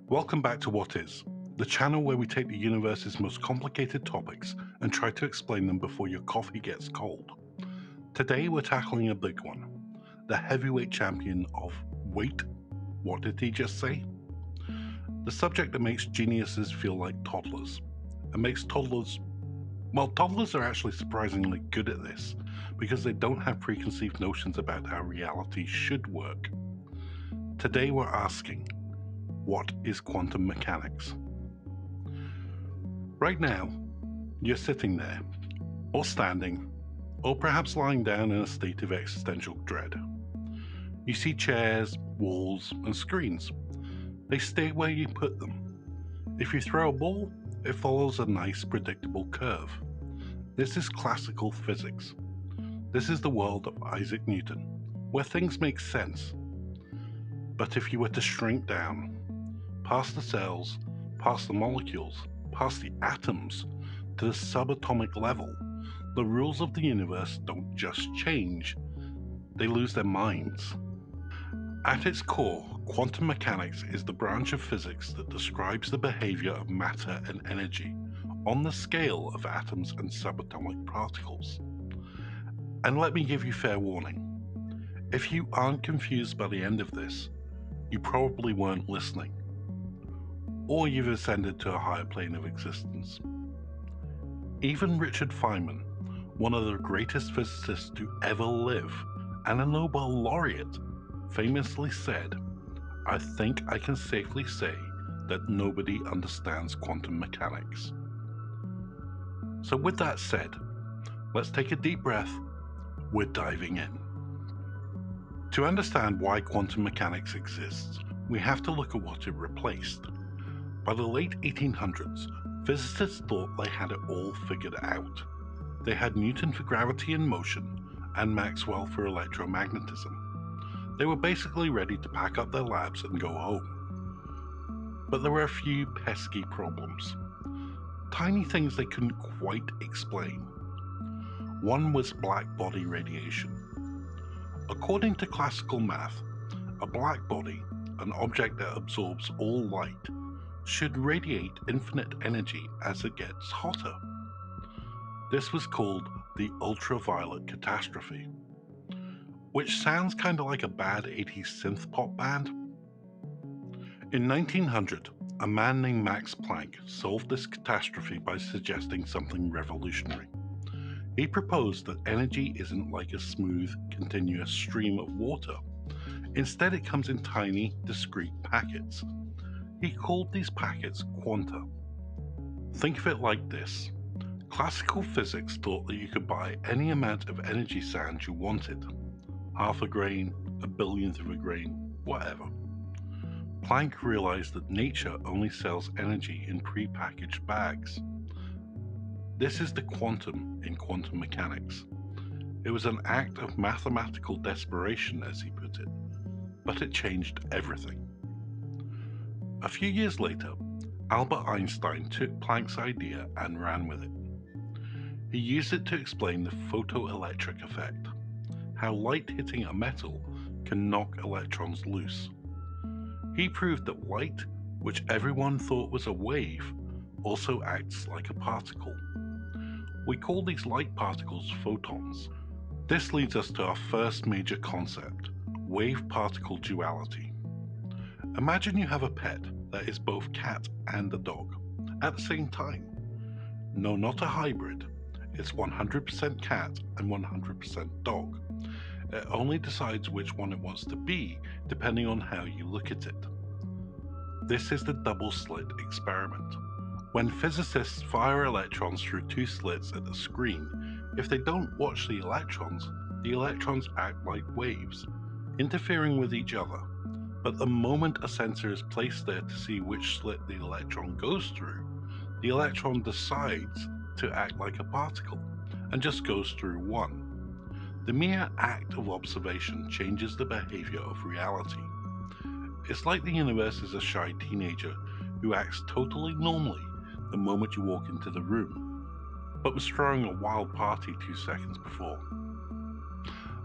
Welcome back to What Is, the channel where we take the universe's most complicated topics and try to explain them before your coffee gets cold. Today we're tackling a big one, the heavyweight champion of wait, what did he just say? The subject that makes geniuses feel like toddlers, and makes toddlers are actually surprisingly good at this because they don't have preconceived notions about how reality should work. Today we're asking, what is quantum mechanics? Right now, you're sitting there, or standing, or perhaps lying down in a state of existential dread. You see chairs, walls, and screens. They stay where you put them. If you throw a ball, it follows a nice, predictable curve. This is classical physics. This is the world of Isaac Newton, where things make sense. But if you were to shrink down, past the cells, past the molecules, past the atoms, to the subatomic level, the rules of the universe don't just change, they lose their minds. At its core, quantum mechanics is the branch of physics that describes the behavior of matter and energy on the scale of atoms and subatomic particles. And let me give you fair warning. If you aren't confused by the end of this, you probably weren't listening, or you've ascended to a higher plane of existence. Even Richard Feynman, one of the greatest physicists to ever live, and a Nobel laureate, famously said, "I think I can safely say that nobody understands quantum mechanics." So with that said, let's take a deep breath. We're diving in. To understand why quantum mechanics exists, we have to look at what it replaced. By the late 1800s, physicists thought they had it all figured out. They had Newton for gravity and motion, and Maxwell for electromagnetism. They were basically ready to pack up their labs and go home. But there were a few pesky problems. Tiny things they couldn't quite explain. One was black body radiation. According to classical math, a black body, an object that absorbs all light, should radiate infinite energy as it gets hotter. This was called the ultraviolet catastrophe, which sounds kind of like a bad 80s synth pop band. In 1900, a man named Max Planck solved this catastrophe by suggesting something revolutionary. He proposed that energy isn't like a smooth, continuous stream of water. Instead, it comes in tiny, discrete packets. He called these packets quanta. Think of it like this. Classical physics thought that you could buy any amount of energy sand you wanted. Half a grain, a billionth of a grain, whatever. Planck realized that nature only sells energy in pre-packaged bags. This is the quantum in quantum mechanics. It was an act of mathematical desperation, as he put it, but it changed everything. A few years later, Albert Einstein took Planck's idea and ran with it. He used it to explain the photoelectric effect, how light hitting a metal can knock electrons loose. He proved that light, which everyone thought was a wave, also acts like a particle. We call these light particles photons. This leads us to our first major concept, wave-particle duality. Imagine you have a pet that is both cat and a dog at the same time. No, not a hybrid. It's 100% cat and 100% dog. It only decides which one it wants to be depending on how you look at it. This is the double-slit experiment. When physicists fire electrons through two slits at the screen, if they don't watch the electrons act like waves, interfering with each other. But the moment a sensor is placed there to see which slit the electron goes through, the electron decides to act like a particle and just goes through one. The mere act of observation changes the behavior of reality. It's like the universe is a shy teenager who acts totally normally the moment you walk into the room, but was throwing a wild party 2 seconds before.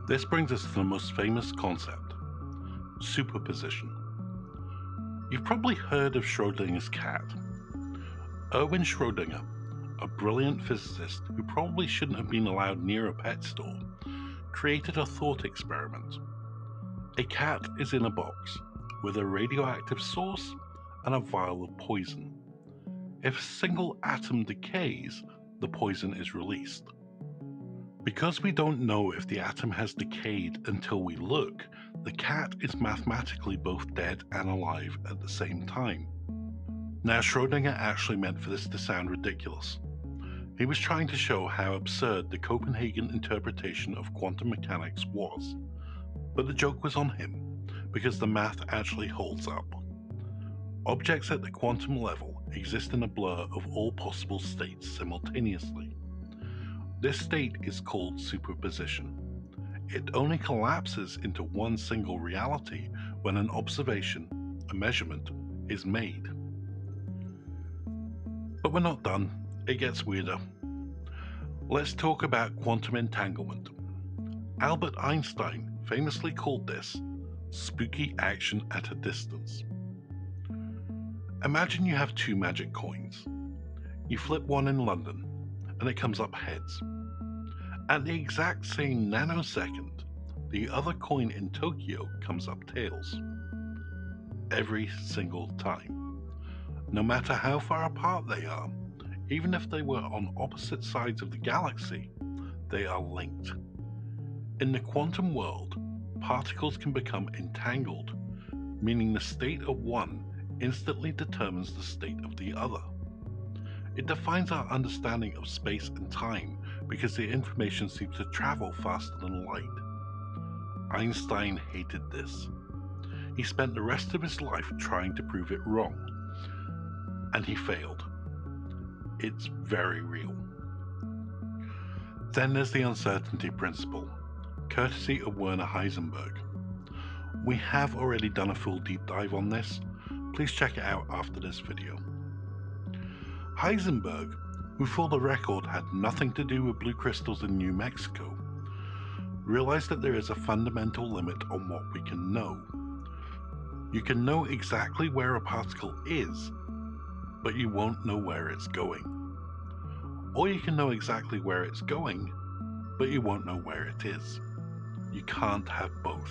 This brings us to the most famous concept, superposition. You've probably heard of Schrodinger's cat. Erwin Schrödinger, a brilliant physicist who probably shouldn't have been allowed near a pet store, created a thought experiment. A cat is in a box with a radioactive source and a vial of poison. If a single atom decays, the poison is released. Because we don't know if the atom has decayed until we look, the cat is mathematically both dead and alive at the same time. Now, Schrödinger actually meant for this to sound ridiculous. He was trying to show how absurd the Copenhagen interpretation of quantum mechanics was, but the joke was on him, because the math actually holds up. Objects at the quantum level exist in a blur of all possible states simultaneously. This state is called superposition. It only collapses into one single reality when an observation, a measurement, is made. But we're not done. It gets weirder. Let's talk about quantum entanglement. Albert Einstein famously called this spooky action at a distance. Imagine you have two magic coins. You flip one in London, and it comes up heads. At the exact same nanosecond, the other coin in Tokyo comes up tails. Every single time. No matter how far apart they are, even if they were on opposite sides of the galaxy, they are linked. In the quantum world, particles can become entangled, meaning the state of one instantly determines the state of the other. It defines our understanding of space and time because the information seems to travel faster than light. Einstein hated this. He spent the rest of his life trying to prove it wrong, and he failed. It's very real. Then there's the uncertainty principle, courtesy of Werner Heisenberg. We have already done a full deep dive on this. Please check it out after this video. Heisenberg, who for the record had nothing to do with blue crystals in New Mexico, realized that there is a fundamental limit on what we can know. You can know exactly where a particle is, but you won't know where it's going. Or you can know exactly where it's going, but you won't know where it is. You can't have both.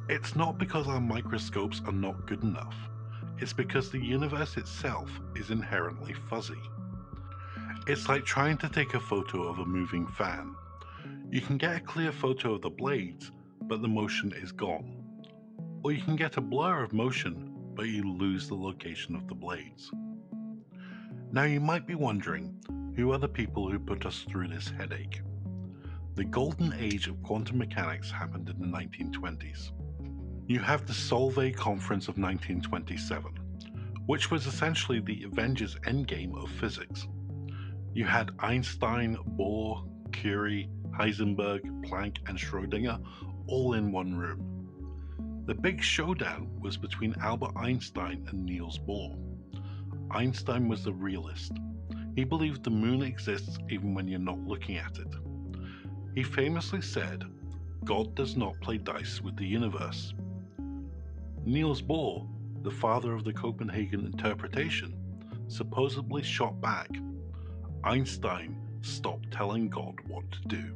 It's not because our microscopes are not good enough. It's because the universe itself is inherently fuzzy. It's like trying to take a photo of a moving fan. You can get a clear photo of the blades, but the motion is gone. Or you can get a blur of motion, but you lose the location of the blades. Now you might be wondering, who are the people who put us through this headache? The golden age of quantum mechanics happened in the 1920s. You have the Solvay Conference of 1927, which was essentially the Avengers Endgame of physics. You had Einstein, Bohr, Curie, Heisenberg, Planck, and Schrödinger all in one room. The big showdown was between Albert Einstein and Niels Bohr. Einstein was the realist. He believed the moon exists even when you're not looking at it. He famously said, "God does not play dice with the universe." Niels Bohr, the father of the Copenhagen interpretation, supposedly shot back, "Einstein, stop telling God what to do."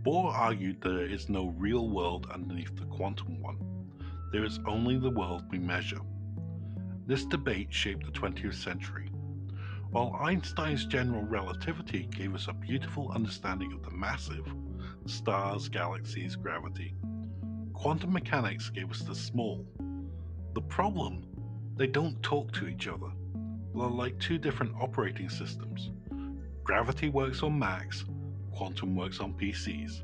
Bohr argued that there is no real world underneath the quantum one. There is only the world we measure. This debate shaped the 20th century. While Einstein's general relativity gave us a beautiful understanding of the massive, stars, galaxies, gravity, quantum mechanics gave us the small. The problem? They don't talk to each other. They're like two different operating systems. Gravity works on Macs, quantum works on PCs.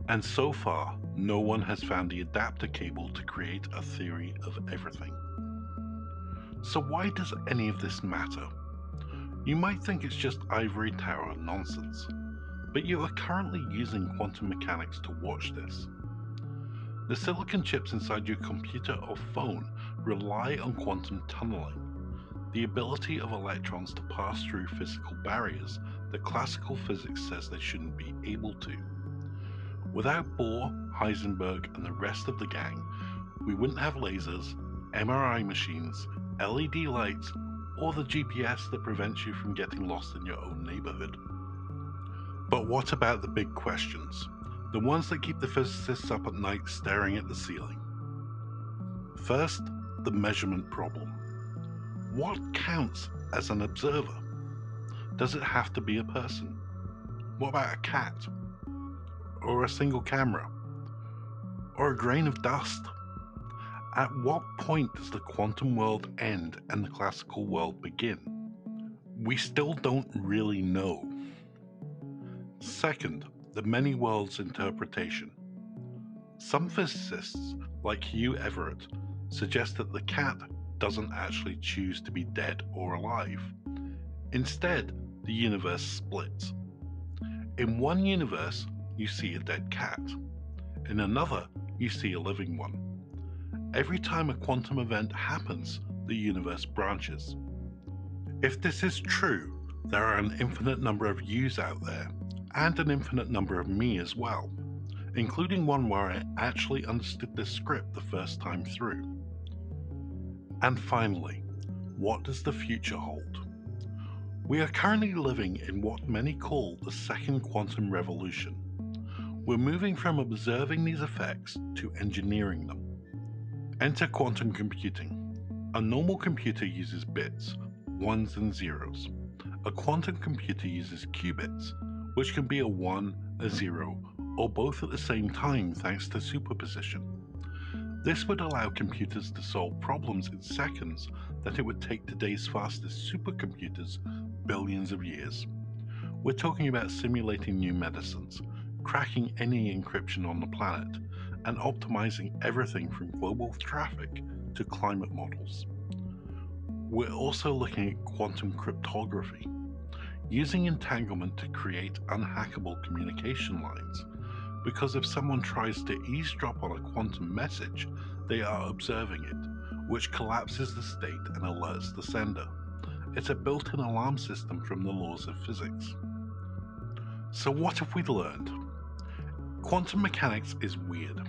And so far, no one has found the adapter cable to create a theory of everything. So why does any of this matter? You might think it's just ivory tower nonsense, but you are currently using quantum mechanics to watch this. The silicon chips inside your computer or phone rely on quantum tunneling, the ability of electrons to pass through physical barriers that classical physics says they shouldn't be able to. Without Bohr, Heisenberg, and the rest of the gang, we wouldn't have lasers, MRI machines, LED lights, or the GPS that prevents you from getting lost in your own neighborhood. But what about the big questions? The ones that keep the physicists up at night staring at the ceiling. First, the measurement problem. What counts as an observer? Does it have to be a person? What about a cat? Or a single camera? Or a grain of dust? At what point does the quantum world end and the classical world begin? We still don't really know. Second, the many worlds interpretation. Some physicists, like Hugh Everett, suggest that the cat doesn't actually choose to be dead or alive. Instead, the universe splits. In one universe, you see a dead cat. In another, you see a living one. Every time a quantum event happens, the universe branches. If this is true, there are an infinite number of yous out there, and an infinite number of me as well, including one where I actually understood this script the first time through. And finally, what does the future hold? We are currently living in what many call the second quantum revolution. We're moving from observing these effects to engineering them. Enter quantum computing. A normal computer uses bits, ones and zeros. A quantum computer uses qubits, which can be a 1, a 0, or both at the same time thanks to superposition. This would allow computers to solve problems in seconds that it would take today's fastest supercomputers billions of years. We're talking about simulating new medicines, cracking any encryption on the planet, and optimizing everything from global traffic to climate models. We're also looking at quantum cryptography, using entanglement to create unhackable communication lines, because if someone tries to eavesdrop on a quantum message, they are observing it, which collapses the state and alerts the sender. It's a built-in alarm system from the laws of physics. So what have we learned? Quantum mechanics is weird.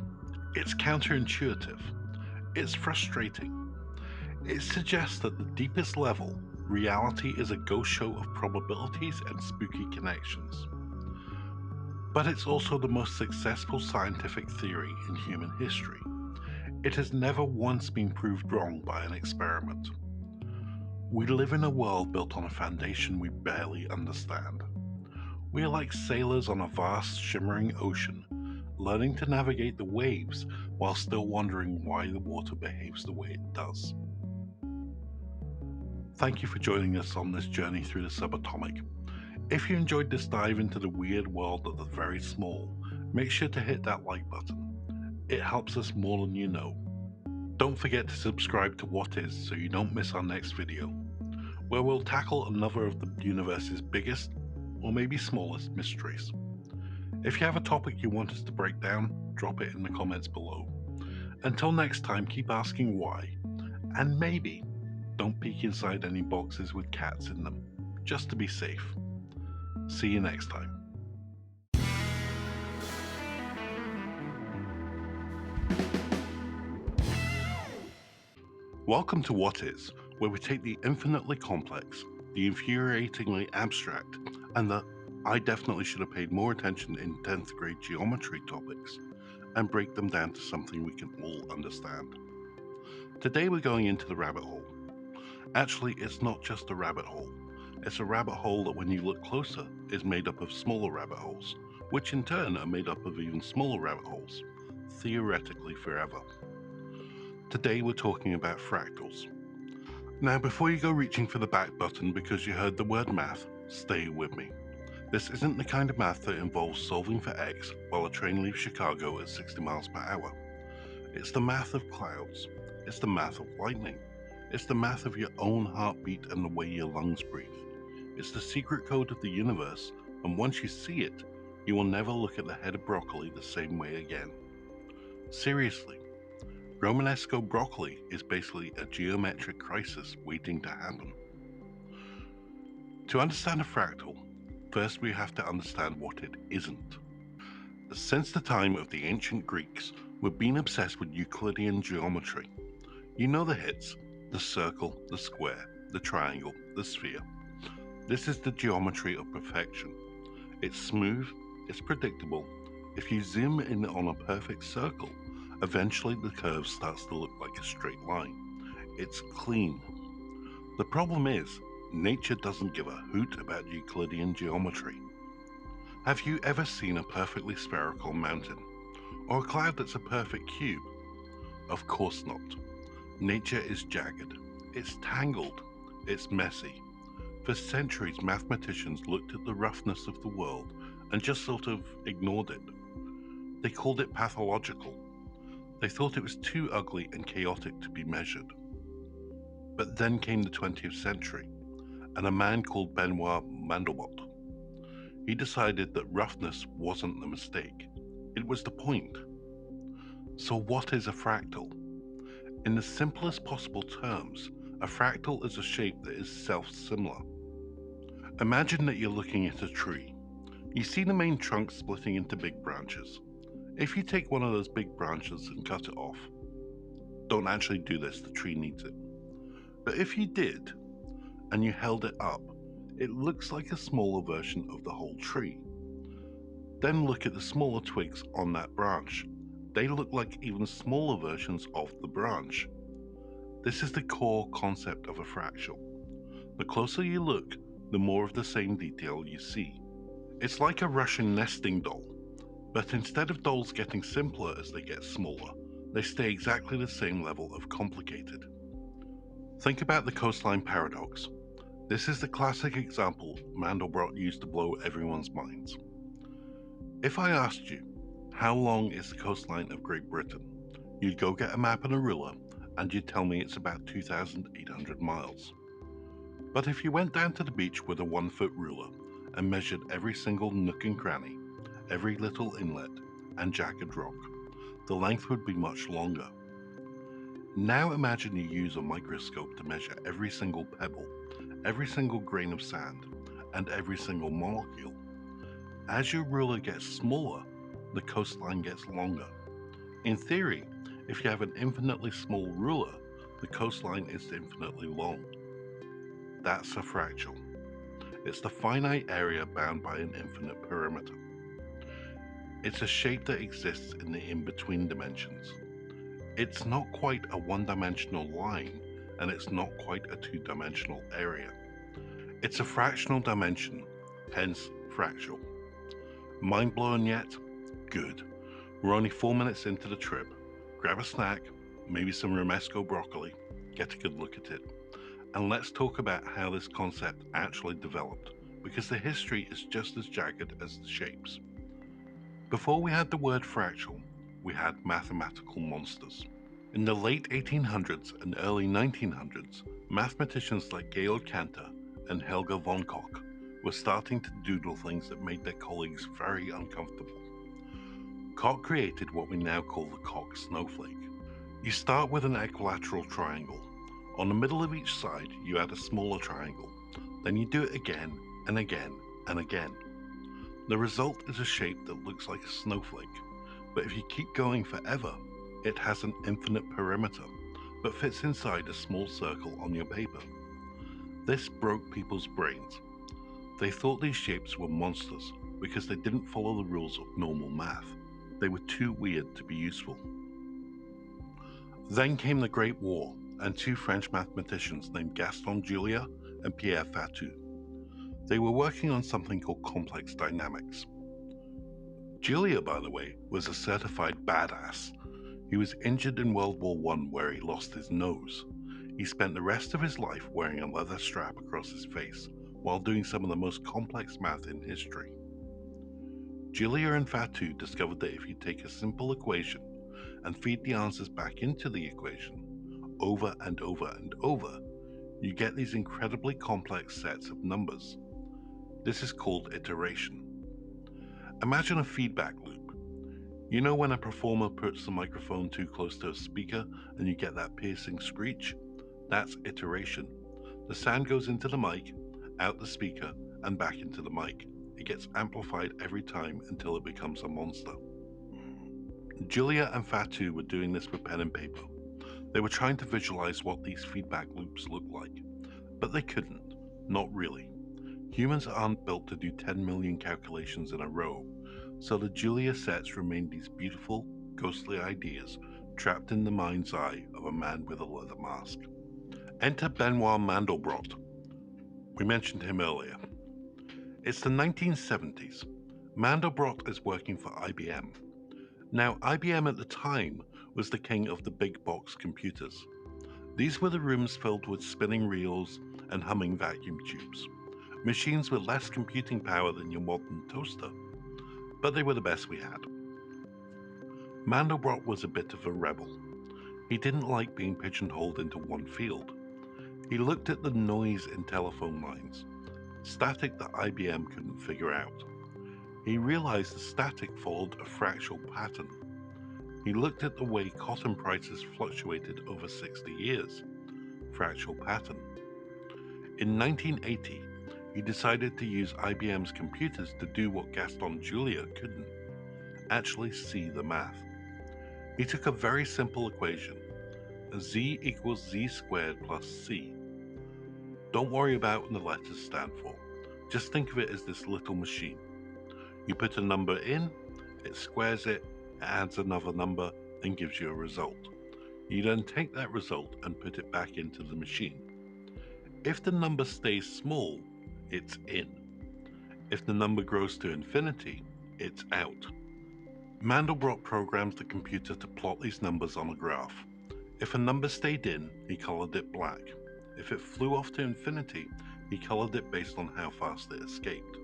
It's counterintuitive. It's frustrating. It suggests that the deepest level, reality is a ghost show of probabilities and spooky connections. But it's also the most successful scientific theory in human history. It has never once been proved wrong by an experiment. We live in a world built on a foundation we barely understand. We are like sailors on a vast, shimmering ocean, learning to navigate the waves while still wondering why the water behaves the way it does. Thank you for joining us on this journey through the subatomic. If you enjoyed this dive into the weird world of the very small, make sure to hit that like button. It helps us more than you know. Don't forget to subscribe to What Is so you don't miss our next video, where we'll tackle another of the universe's biggest, or maybe smallest, mysteries. If you have a topic you want us to break down, drop it in the comments below. Until next time, keep asking why, and maybe don't peek inside any boxes with cats in them, just to be safe. See you next time. Welcome to What Is, where we take the infinitely complex, the infuriatingly abstract, and the I definitely should have paid more attention in 10th grade geometry topics, and break them down to something we can all understand. Today we're going into the rabbit hole. Actually, it's not just a rabbit hole. It's a rabbit hole that when you look closer is made up of smaller rabbit holes, which in turn are made up of even smaller rabbit holes, theoretically forever. Today we're talking about fractals. Now before you go reaching for the back button because you heard the word math, stay with me. This isn't the kind of math that involves solving for x while a train leaves Chicago at 60 miles per hour. It's the math of clouds. It's the math of lightning. It's the math of your own heartbeat and the way your lungs breathe. It's the secret code of the universe, and once you see it, you will never look at the head of broccoli the same way again. Seriously, Romanesco broccoli is basically a geometric crisis waiting to happen. To understand a fractal, first we have to understand what it isn't. Since the time of the ancient Greeks, we've been obsessed with Euclidean geometry. You know the hits: the circle, the square, the triangle, the sphere. This is the geometry of perfection. It's smooth, it's predictable. If you zoom in on a perfect circle, eventually the curve starts to look like a straight line. It's clean. The problem is, nature doesn't give a hoot about Euclidean geometry. Have you ever seen a perfectly spherical mountain? Or a cloud that's a perfect cube? Of course not. Nature is jagged. It's tangled. It's messy. For centuries, mathematicians looked at the roughness of the world and just sort of ignored it. They called it pathological. They thought it was too ugly and chaotic to be measured. But then came the 20th century, and a man called Benoit Mandelbrot. He decided that roughness wasn't the mistake, it was the point. So what is a fractal? In the simplest possible terms, a fractal is a shape that is self-similar. Imagine that you're looking at a tree. You see the main trunk splitting into big branches. If you take one of those big branches and cut it off, don't actually do this, the tree needs it. But if you did, and you held it up, it looks like a smaller version of the whole tree. Then look at the smaller twigs on that branch. They look like even smaller versions of the branch. This is the core concept of a fractal. The closer you look, the more of the same detail you see. It's like a Russian nesting doll, but instead of dolls getting simpler as they get smaller, they stay exactly the same level of complicated. Think about the coastline paradox. This is the classic example Mandelbrot used to blow everyone's minds. If I asked you, how long is the coastline of Great Britain? You'd go get a map and a ruler, and you'd tell me it's about 2,800 miles. But if you went down to the beach with a 1-foot ruler and measured every single nook and cranny, every little inlet and jagged rock, the length would be much longer. Now imagine you use a microscope to measure every single pebble, every single grain of sand, and every single molecule. As your ruler gets smaller, the coastline gets longer. In theory, if you have an infinitely small ruler, the coastline is infinitely long. That's a fractal. It's the finite area bound by an infinite perimeter. It's a shape that exists in the in-between dimensions. It's not quite a one-dimensional line, and it's not quite a two-dimensional area. It's a fractional dimension, hence fractal. Mind blown yet? Good. We're only 4 minutes into the trip. Grab a snack, maybe some romesco broccoli, get a good look at it, and let's talk about how this concept actually developed, because the history is just as jagged as the shapes. Before we had the word fractal, we had mathematical monsters. In the late 1800s and early 1900s, mathematicians like Georg Cantor and Helga von Koch were starting to doodle things that made their colleagues very uncomfortable. Koch created what we now call the Koch snowflake. You start with an equilateral triangle. On the middle of each side, you add a smaller triangle. Then you do it again and again and again. The result is a shape that looks like a snowflake, but if you keep going forever, it has an infinite perimeter, but fits inside a small circle on your paper. This broke people's brains. They thought these shapes were monsters because they didn't follow the rules of normal math. They were too weird to be useful. Then came the Great War, and two French mathematicians named Gaston Julia and Pierre Fatou. They were working on something called complex dynamics. Julia, by the way, was a certified badass. He was injured in World War I where he lost his nose. He spent the rest of his life wearing a leather strap across his face while doing some of the most complex math in history. Julia and Fatou discovered that if you take a simple equation and feed the answers back into the equation over and over and over, you get these incredibly complex sets of numbers. This is called iteration. Imagine a feedback loop. You know when a performer puts the microphone too close to a speaker and you get that piercing screech? That's iteration. The sound goes into the mic, out the speaker, and back into the mic. It gets amplified every time until it becomes a monster. Julia and Fatou were doing this with pen and paper. They were trying to visualize what these feedback loops looked like, but they couldn't, not really. Humans aren't built to do 10 million calculations in a row, so the Julia sets remained these beautiful, ghostly ideas trapped in the mind's eye of a man with a leather mask. Enter Benoit Mandelbrot. We mentioned him earlier. It's the 1970s. Mandelbrot is working for IBM. Now, IBM at the time was the king of the big box computers. These were the rooms filled with spinning reels and humming vacuum tubes. Machines with less computing power than your modern toaster. But they were the best we had. Mandelbrot was a bit of a rebel. He didn't like being pigeonholed into one field. He looked at the noise in telephone lines, static that IBM couldn't figure out. He realized the static followed a fractal pattern. He looked at the way cotton prices fluctuated over 60 years. Fractal pattern. In 1980, he decided to use IBM's computers to do what Gaston Julia couldn't, actually see the math. He took a very simple equation, z equals z squared plus c. Don't worry about what the letters stand for. Just think of it as this little machine. You put a number in, it squares it, adds another number, and gives you a result. You then take that result and put it back into the machine. If the number stays small, it's in. If the number grows to infinity, it's out. Mandelbrot programs the computer to plot these numbers on a graph. If a number stayed in, he colored it black. If it flew off to infinity, he colored it based on how fast it escaped.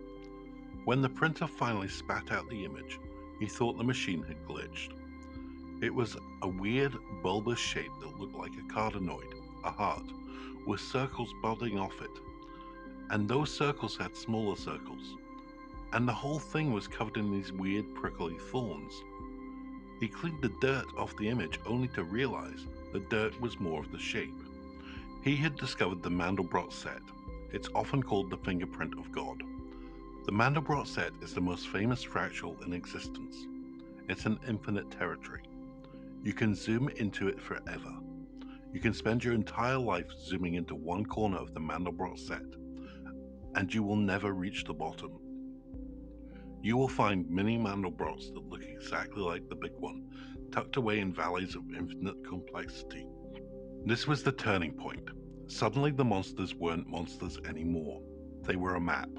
When the printer finally spat out the image, he thought the machine had glitched. It was a weird, bulbous shape that looked like a cardanoid, a heart, with circles budding off it. And those circles had smaller circles. And the whole thing was covered in these weird prickly thorns. He cleaned the dirt off the image only to realize the dirt was more of the shape. He had discovered the Mandelbrot set. It's often called the fingerprint of God. The Mandelbrot set is the most famous fractal in existence. It's an infinite territory. You can zoom into it forever. You can spend your entire life zooming into one corner of the Mandelbrot set, and you will never reach the bottom. You will find mini Mandelbrots that look exactly like the big one, tucked away in valleys of infinite complexity. This was the turning point. Suddenly the monsters weren't monsters anymore. They were a map.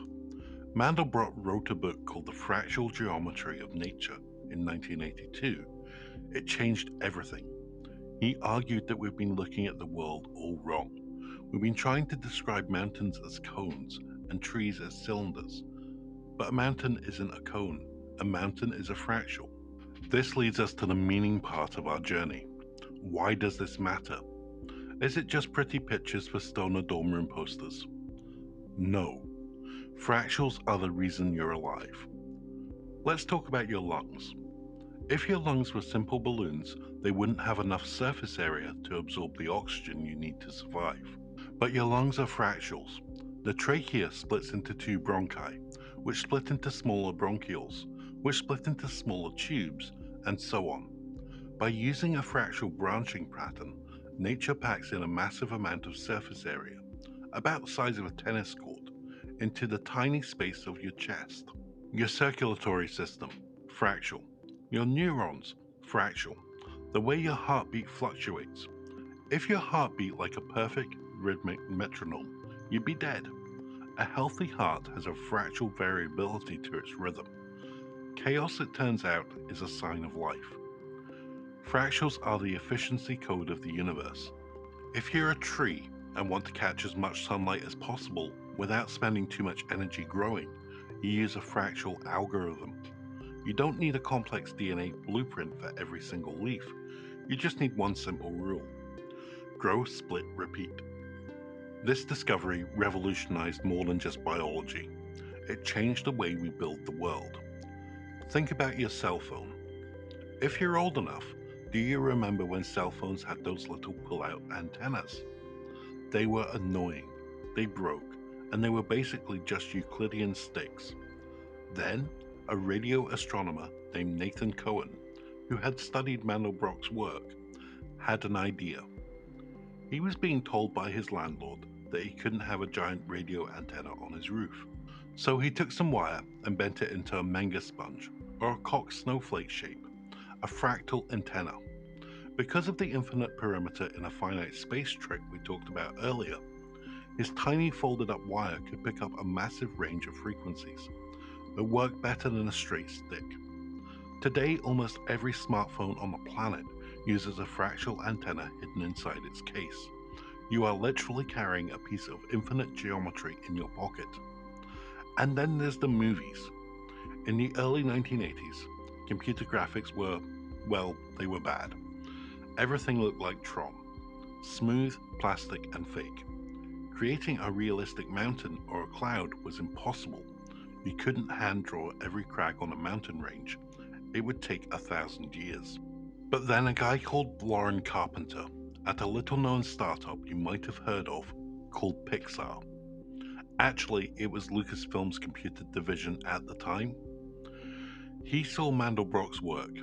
Mandelbrot wrote a book called The Fractal Geometry of Nature in 1982. It changed everything. He argued that we've been looking at the world all wrong. We've been trying to describe mountains as cones and trees as cylinders. But a mountain isn't a cone. A mountain is a fractal. This leads us to the meaning part of our journey. Why does this matter? Is it just pretty pictures for stoner dorm room posters? No. Fractals are the reason you're alive. Let's talk about your lungs. If your lungs were simple balloons, they wouldn't have enough surface area to absorb the oxygen you need to survive. But your lungs are fractals. The trachea splits into two bronchi, which split into smaller bronchioles, which split into smaller tubes, and so on. By using a fractal branching pattern, nature packs in a massive amount of surface area, about the size of a tennis court, into the tiny space of your chest. Your circulatory system, fractal. Your neurons, fractal. The way your heartbeat fluctuates. If your heart beat like a perfect rhythmic metronome, you'd be dead. A healthy heart has a fractal variability to its rhythm. Chaos, it turns out, is a sign of life. Fractals are the efficiency code of the universe. If you're a tree and want to catch as much sunlight as possible without spending too much energy growing, you use a fractal algorithm. You don't need a complex DNA blueprint for every single leaf. You just need one simple rule. Grow, split, repeat. This discovery revolutionized more than just biology. It changed the way we build the world. Think about your cell phone. If you're old enough, do you remember when cell phones had those little pull-out antennas? They were annoying, they broke, and they were basically just Euclidean sticks. Then, a radio astronomer named Nathan Cohen, who had studied Mandelbrot's work, had an idea. He was being told by his landlord that he couldn't have a giant radio antenna on his roof. So he took some wire and bent it into a manga sponge, or a cock snowflake shape, a fractal antenna. Because of the infinite perimeter in a finite space trick we talked about earlier, his tiny folded up wire could pick up a massive range of frequencies that worked better than a straight stick. Today, almost every smartphone on the planet uses a fractal antenna hidden inside its case. You are literally carrying a piece of infinite geometry in your pocket. And then there's the movies. In the early 1980s, computer graphics were, well, they were bad. Everything looked like Tron, smooth, plastic, and fake. Creating a realistic mountain or a cloud was impossible. You couldn't hand draw every crag on a mountain range. It would take 1,000 years. But then a guy called Lauren Carpenter, at a little known startup you might have heard of called Pixar. Actually, it was Lucasfilm's computer division at the time. He saw Mandelbrot's work.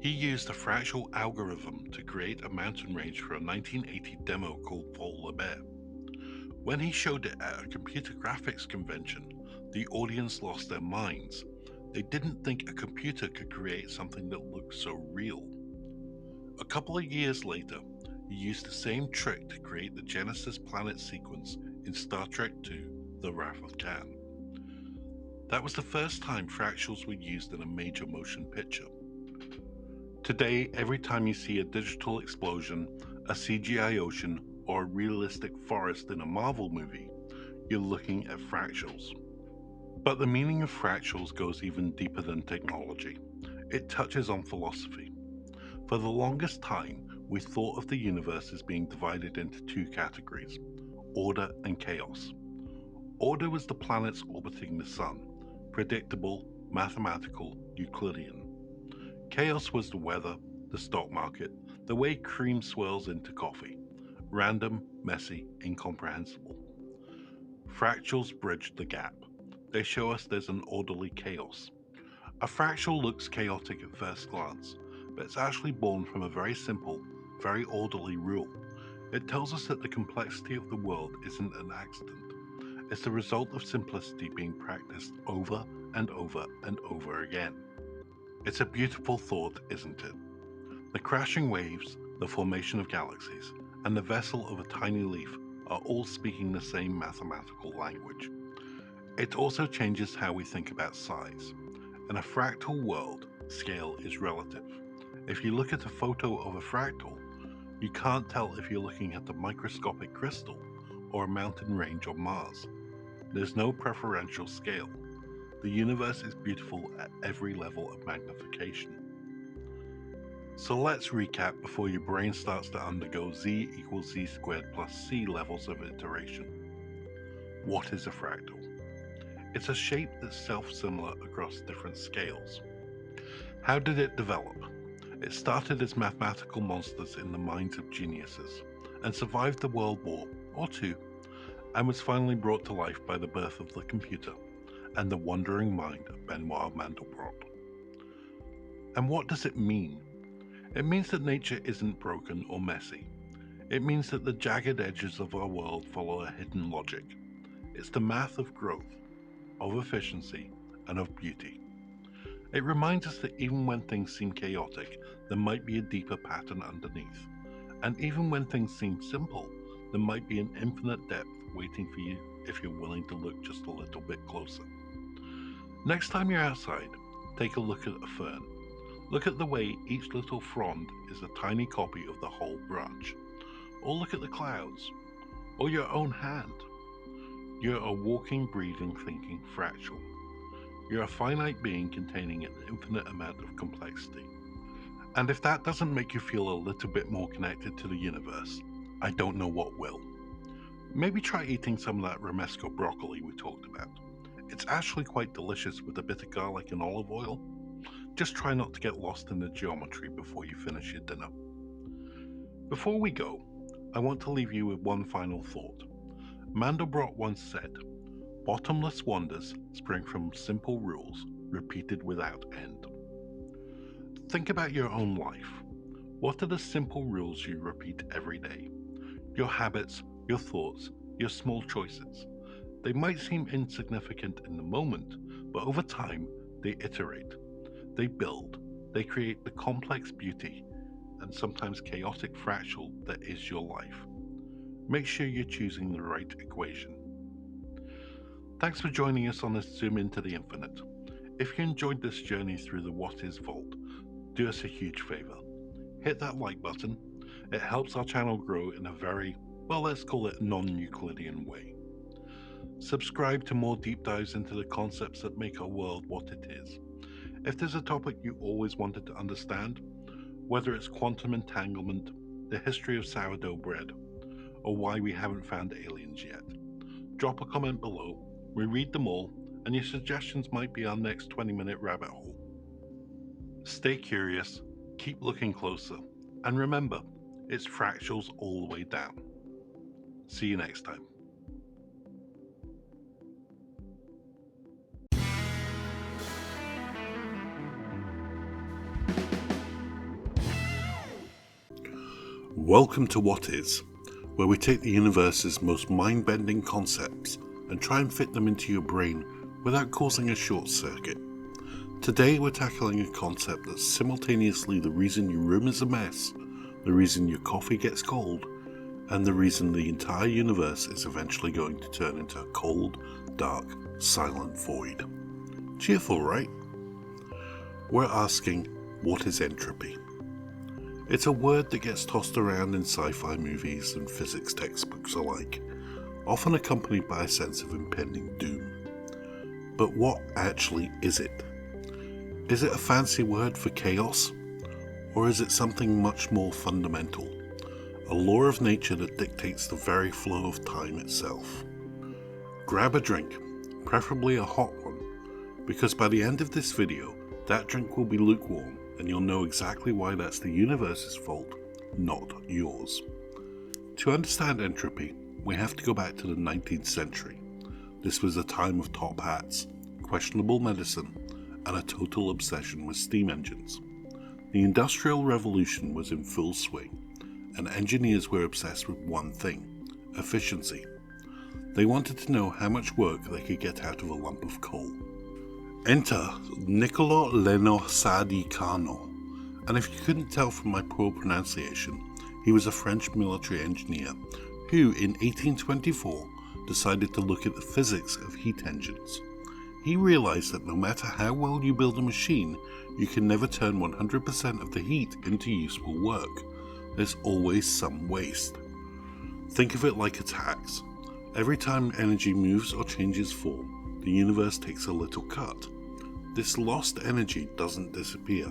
He used a fractal algorithm to create a mountain range for a 1980 demo called Paul Le Bear. When he showed it at a computer graphics convention, the audience lost their minds. They didn't think a computer could create something that looked so real. A couple of years later, he used the same trick to create the Genesis planet sequence in Star Trek II: The Wrath of Khan. That was the first time fractals were used in a major motion picture. Today, every time you see a digital explosion, a CGI ocean, or a realistic forest in a Marvel movie, you're looking at fractals. But the meaning of fractals goes even deeper than technology. It touches on philosophy. For the longest time, we thought of the universe as being divided into two categories: order and chaos. Order was the planets orbiting the sun, predictable, mathematical, Euclidean. Chaos was the weather, the stock market, the way cream swirls into coffee: random, messy, incomprehensible. Fractals bridge the gap. They show us there's an orderly chaos. A fractal looks chaotic at first glance, but it's actually born from a very simple, very orderly rule. It tells us that the complexity of the world isn't an accident. It's the result of simplicity being practiced over and over and over again. It's a beautiful thought, isn't it? The crashing waves, the formation of galaxies, and the vessel of a tiny leaf are all speaking the same mathematical language. It also changes how we think about size. In a fractal world, scale is relative. If you look at a photo of a fractal, you can't tell if you're looking at a microscopic crystal or a mountain range on Mars. There's no preferential scale. The universe is beautiful at every level of magnification. So let's recap before your brain starts to undergo z equals z squared plus c levels of iteration. What is a fractal? It's a shape that's self-similar across different scales. How did it develop? It started as mathematical monsters in the minds of geniuses, and survived the World War, or two, and was finally brought to life by the birth of the computer and the wandering mind of Benoit Mandelbrot. And what does it mean? It means that nature isn't broken or messy. It means that the jagged edges of our world follow a hidden logic. It's the math of growth, of efficiency, and of beauty. It reminds us that even when things seem chaotic, there might be a deeper pattern underneath. And even when things seem simple, there might be an infinite depth waiting for you if you're willing to look just a little bit closer. Next time you're outside, take a look at a fern. Look at the way each little frond is a tiny copy of the whole branch. Or look at the clouds. Or your own hand. You're a walking, breathing, thinking fractal. You're a finite being containing an infinite amount of complexity. And if that doesn't make you feel a little bit more connected to the universe, I don't know what will. Maybe try eating some of that romesco broccoli we talked about. It's actually quite delicious with a bit of garlic and olive oil. Just try not to get lost in the geometry before you finish your dinner. Before we go, I want to leave you with one final thought. Mandelbrot once said, "Bottomless wonders spring from simple rules repeated without end." Think about your own life. What are the simple rules you repeat every day? Your habits, your thoughts, your small choices. They might seem insignificant in the moment, but over time, they iterate, they build, they create the complex beauty and sometimes chaotic fractal that is your life. Make sure you're choosing the right equation. Thanks for joining us on this Zoom into the Infinite. If you enjoyed this journey through the What Is Vault, do us a huge favor. Hit that like button. It helps our channel grow in a very, well, let's call it non-Euclidean way. Subscribe to more deep dives into the concepts that make our world what it is. If there's a topic you always wanted to understand, whether it's quantum entanglement, the history of sourdough bread, or why we haven't found aliens yet, drop a comment below. We read them all, and your suggestions might be our next 20-minute rabbit hole. Stay curious, keep looking closer, and remember, it's fractals all the way down. See you next time. Welcome to What Is, where we take the universe's most mind-bending concepts and try and fit them into your brain without causing a short circuit. Today we're tackling a concept that's simultaneously the reason your room is a mess, the reason your coffee gets cold, and the reason the entire universe is eventually going to turn into a cold, dark, silent void. Cheerful, right? We're asking, what is entropy? It's a word that gets tossed around in sci-fi movies and physics textbooks alike, often accompanied by a sense of impending doom. But what actually is it? Is it a fancy word for chaos? Or is it something much more fundamental? A law of nature that dictates the very flow of time itself. Grab a drink, preferably a hot one, because by the end of this video, that drink will be lukewarm and you'll know exactly why that's the universe's fault, not yours. To understand entropy, we have to go back to the 19th century. This was a time of top hats, questionable medicine, and a total obsession with steam engines. The Industrial Revolution was in full swing, and engineers were obsessed with one thing: efficiency. They wanted to know how much work they could get out of a lump of coal. Enter Niccolò Leonardi-Cano, and if you couldn't tell from my poor pronunciation, he was a French military engineer who, in 1824, decided to look at the physics of heat engines. He realized that no matter how well you build a machine, you can never turn 100% of the heat into useful work. There's always some waste. Think of it like a tax. Every time energy moves or changes form, the universe takes a little cut. This lost energy doesn't disappear.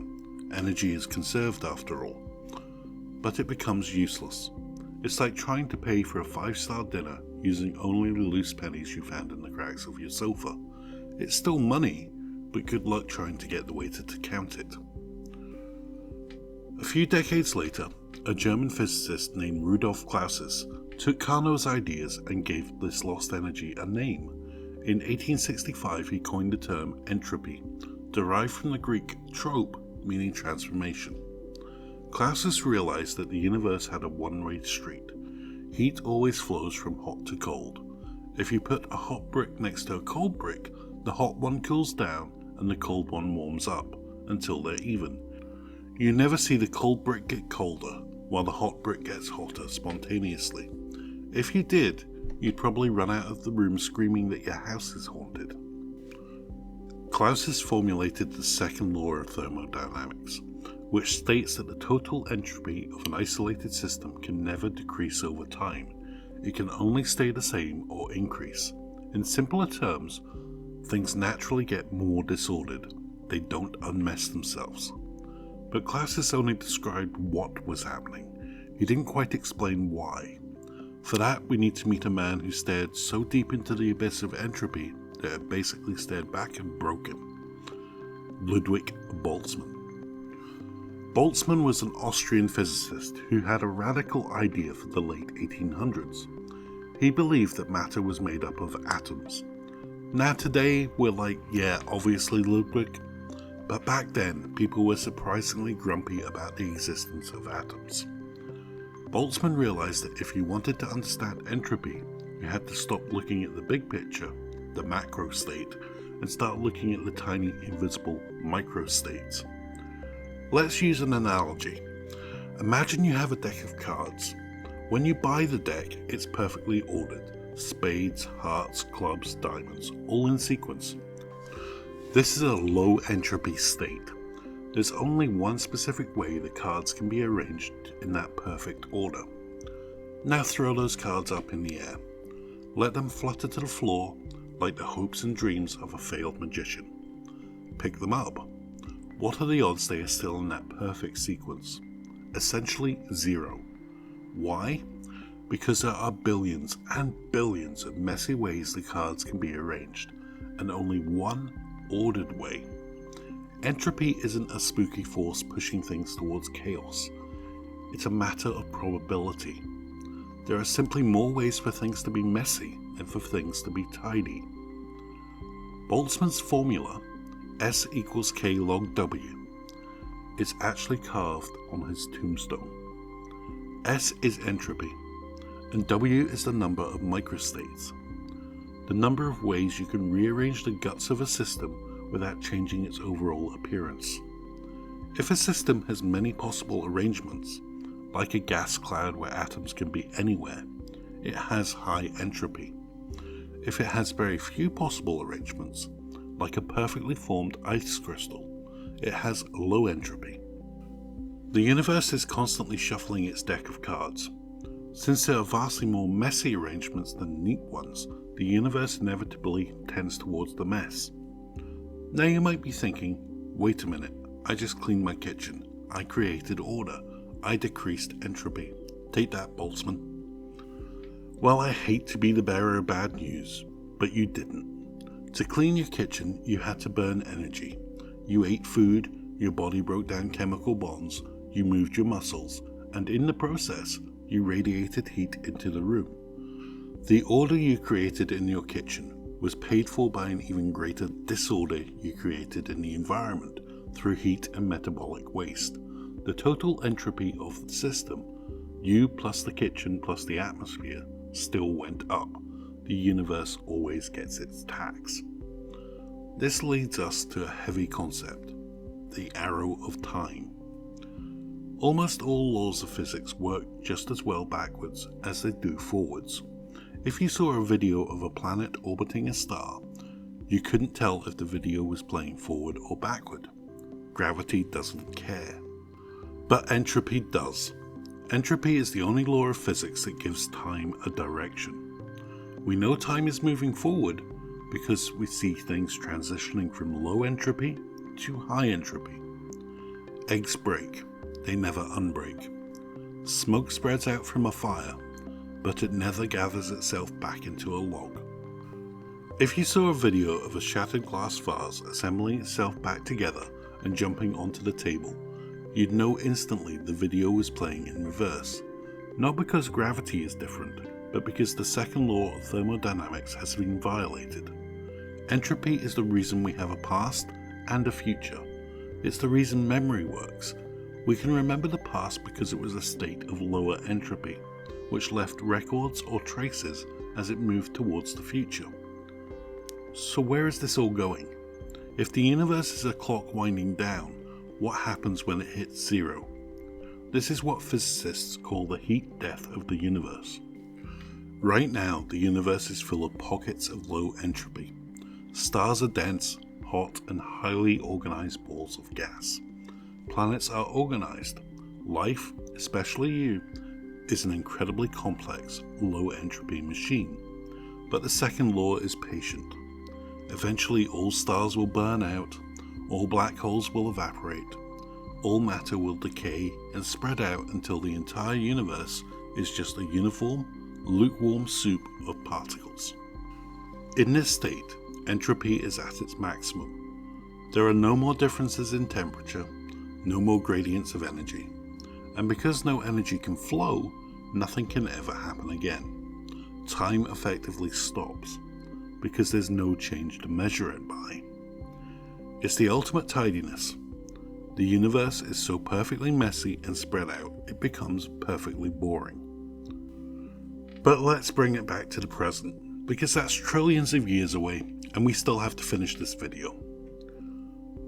Energy is conserved after all. But it becomes useless. It's like trying to pay for a 5-star dinner using only the loose pennies you found in the cracks of your sofa. It's still money, but good luck trying to get the waiter to count it. A few decades later, a German physicist named Rudolf Clausius took Carnot's ideas and gave this lost energy a name. In 1865, he coined the term entropy, derived from the Greek trope, meaning transformation. Clausius realized that the universe had a one-way street. Heat always flows from hot to cold. If you put a hot brick next to a cold brick, the hot one cools down and the cold one warms up until they're even. You never see the cold brick get colder while the hot brick gets hotter spontaneously. If you did, you'd probably run out of the room screaming that your house is haunted. Clausius formulated the second law of thermodynamics, which states that the total entropy of an isolated system can never decrease over time. It can only stay the same or increase. In simpler terms, things naturally get more disordered. They don't unmess themselves. But Clausius only described what was happening. He didn't quite explain why. For that, we need to meet a man who stared so deep into the abyss of entropy that it basically stared back and broke him. Ludwig Boltzmann. Boltzmann was an Austrian physicist who had a radical idea for the late 1800s. He believed that matter was made up of atoms. Now today, we're like, yeah, obviously Ludwig. But back then, people were surprisingly grumpy about the existence of atoms. Boltzmann realized that if you wanted to understand entropy, you had to stop looking at the big picture, the macro state, and start looking at the tiny invisible micro states. Let's use an analogy. Imagine you have a deck of cards. When you buy the deck, it's perfectly ordered. Spades, hearts, clubs, diamonds, all in sequence. This is a low entropy state. There's only one specific way the cards can be arranged in that perfect order. Now throw those cards up in the air. Let them flutter to the floor like the hopes and dreams of a failed magician. Pick them up. What are the odds they are still in that perfect sequence? Essentially 0. Why? Because there are billions and billions of messy ways the cards can be arranged, and only one ordered way. Entropy isn't a spooky force pushing things towards chaos. It's a matter of probability. There are simply more ways for things to be messy and for things to be tidy. Boltzmann's formula, S equals K log W, is actually carved on his tombstone. S is entropy, and W is the number of microstates, the number of ways you can rearrange the guts of a system without changing its overall appearance. If a system has many possible arrangements, like a gas cloud where atoms can be anywhere, it has high entropy. If it has very few possible arrangements, like a perfectly formed ice crystal, it has low entropy. The universe is constantly shuffling its deck of cards. Since there are vastly more messy arrangements than neat ones, the universe inevitably tends towards the mess. Now you might be thinking, wait a minute, I just cleaned my kitchen. I created order. I decreased entropy. Take that, Boltzmann. Well, I hate to be the bearer of bad news, but you didn't. To clean your kitchen, you had to burn energy. You ate food, your body broke down chemical bonds, you moved your muscles, and in the process, you radiated heat into the room. The order you created in your kitchen was paid for by an even greater disorder you created in the environment through heat and metabolic waste. The total entropy of the system, you plus the kitchen plus the atmosphere, still went up. The universe always gets its tax. This leads us to a heavy concept, the arrow of time. Almost all laws of physics work just as well backwards as they do forwards. If you saw a video of a planet orbiting a star, you couldn't tell if the video was playing forward or backward. Gravity doesn't care. But entropy does. Entropy is the only law of physics that gives time a direction. We know time is moving forward because we see things transitioning from low entropy to high entropy. Eggs break, they never unbreak. Smoke spreads out from a fire, but it never gathers itself back into a log. If you saw a video of a shattered glass vase assembling itself back together and jumping onto the table, you'd know instantly the video was playing in reverse. Not because gravity is different, but because the second law of thermodynamics has been violated. Entropy is the reason we have a past and a future. It's the reason memory works. We can remember the past because it was a state of lower entropy, which left records or traces as it moved towards the future. So where is this all going? If the universe is a clock winding down, what happens when it hits 0? This is what physicists call the heat death of the universe. Right now, the universe is full of pockets of low entropy. Stars are dense, hot, and highly organized balls of gas. Planets are organized. Life, especially you, is an incredibly complex, low-entropy machine. But the second law is patient. Eventually all stars will burn out, all black holes will evaporate, all matter will decay and spread out until the entire universe is just a uniform, lukewarm soup of particles. In this state, entropy is at its maximum. There are no more differences in temperature, no more gradients of energy. And because no energy can flow, nothing can ever happen again. Time effectively stops, because there's no change to measure it by. It's the ultimate tidiness. The universe is so perfectly messy and spread out, it becomes perfectly boring. But let's bring it back to the present, because that's trillions of years away, and we still have to finish this video.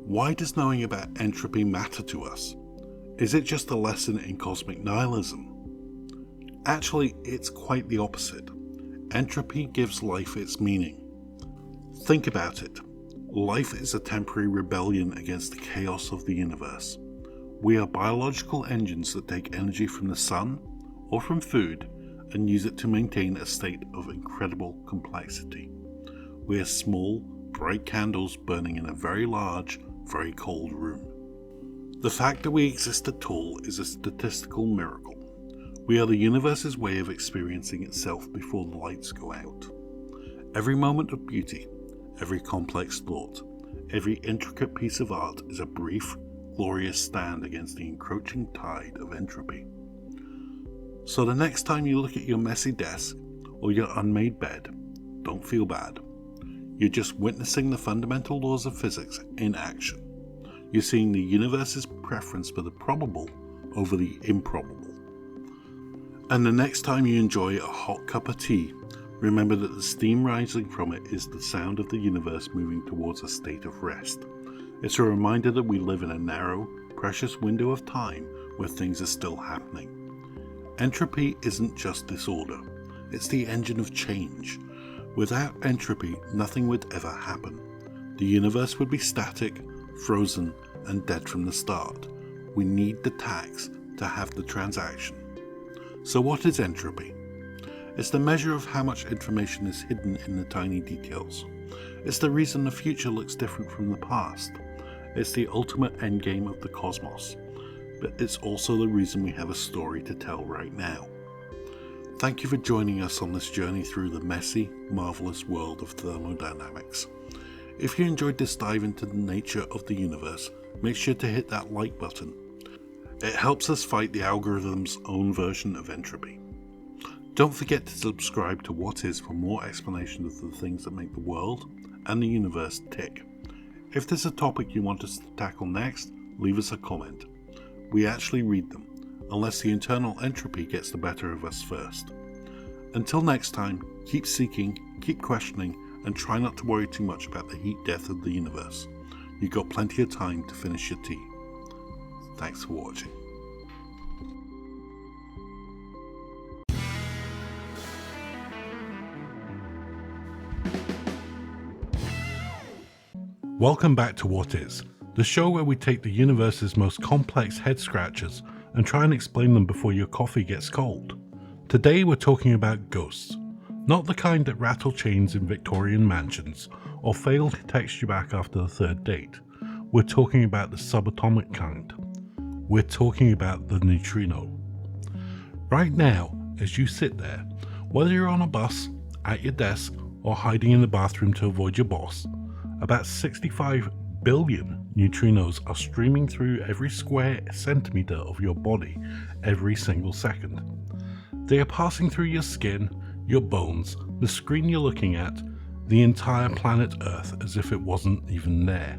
Why does knowing about entropy matter to us? Is it just a lesson in cosmic nihilism? Actually, it's quite the opposite. Entropy gives life its meaning. Think about it. Life is a temporary rebellion against the chaos of the universe. We are biological engines that take energy from the sun or from food and use it to maintain a state of incredible complexity. We are small, bright candles burning in a very large, very cold room. The fact that we exist at all is a statistical miracle. We are the universe's way of experiencing itself before the lights go out. Every moment of beauty, every complex thought, every intricate piece of art is a brief, glorious stand against the encroaching tide of entropy. So the next time you look at your messy desk or your unmade bed, don't feel bad. You're just witnessing the fundamental laws of physics in action. You're seeing the universe's preference for the probable over the improbable. And the next time you enjoy a hot cup of tea, remember that the steam rising from it is the sound of the universe moving towards a state of rest. It's a reminder that we live in a narrow, precious window of time where things are still happening. Entropy isn't just disorder, it's the engine of change. Without entropy, nothing would ever happen. The universe would be static, frozen, and dead from the start. We need the tax to have the transaction. So what is entropy? It's the measure of how much information is hidden in the tiny details. It's the reason the future looks different from the past. It's the ultimate endgame of the cosmos. But it's also the reason we have a story to tell right now. Thank you for joining us on this journey through the messy, marvelous world of thermodynamics. If you enjoyed this dive into the nature of the universe, make sure to hit that like button. It helps us fight the algorithm's own version of entropy. Don't forget to subscribe to What Is for more explanation of the things that make the world and the universe tick. If there's a topic you want us to tackle next, leave us a comment. We actually read them, unless the internal entropy gets the better of us first. Until next time, keep seeking, keep questioning, and try not to worry too much about the heat death of the universe. You've got plenty of time to finish your tea. Thanks for watching. Welcome back to What Is, the show where we take the universe's most complex head-scratchers and try and explain them before your coffee gets cold. Today we're talking about ghosts. Not the kind that rattle chains in Victorian mansions or fail to text you back after the third date. We're talking about the subatomic kind. We're talking about the neutrino. Right now, as you sit there, whether you're on a bus, at your desk, or hiding in the bathroom to avoid your boss, about 65 billion neutrinos are streaming through every square centimeter of your body every single second. They are passing through your skin, your bones, the screen you're looking at, the entire planet Earth as if it wasn't even there.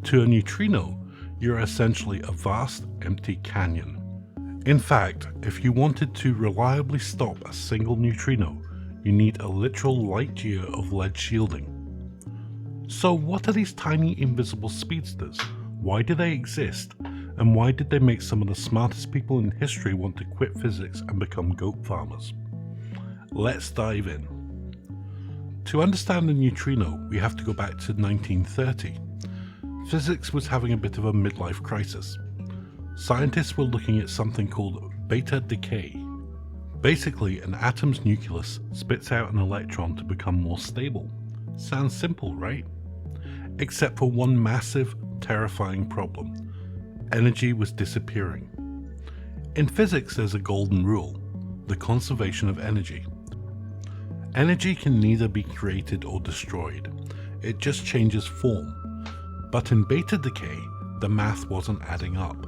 To a neutrino, you're essentially a vast, empty canyon. In fact, if you wanted to reliably stop a single neutrino, you need a literal light year of lead shielding. So what are these tiny invisible speedsters? Why do they exist? And why did they make some of the smartest people in history want to quit physics and become goat farmers? Let's dive in. To understand the neutrino, we have to go back to 1930. Physics was having a bit of a midlife crisis. Scientists were looking at something called beta decay. Basically, an atom's nucleus spits out an electron to become more stable. Sounds simple, right? Except for one massive, terrifying problem. Energy was disappearing. In physics, there's a golden rule, the conservation of energy. Energy can neither be created or destroyed. It just changes form. But in beta decay, the math wasn't adding up.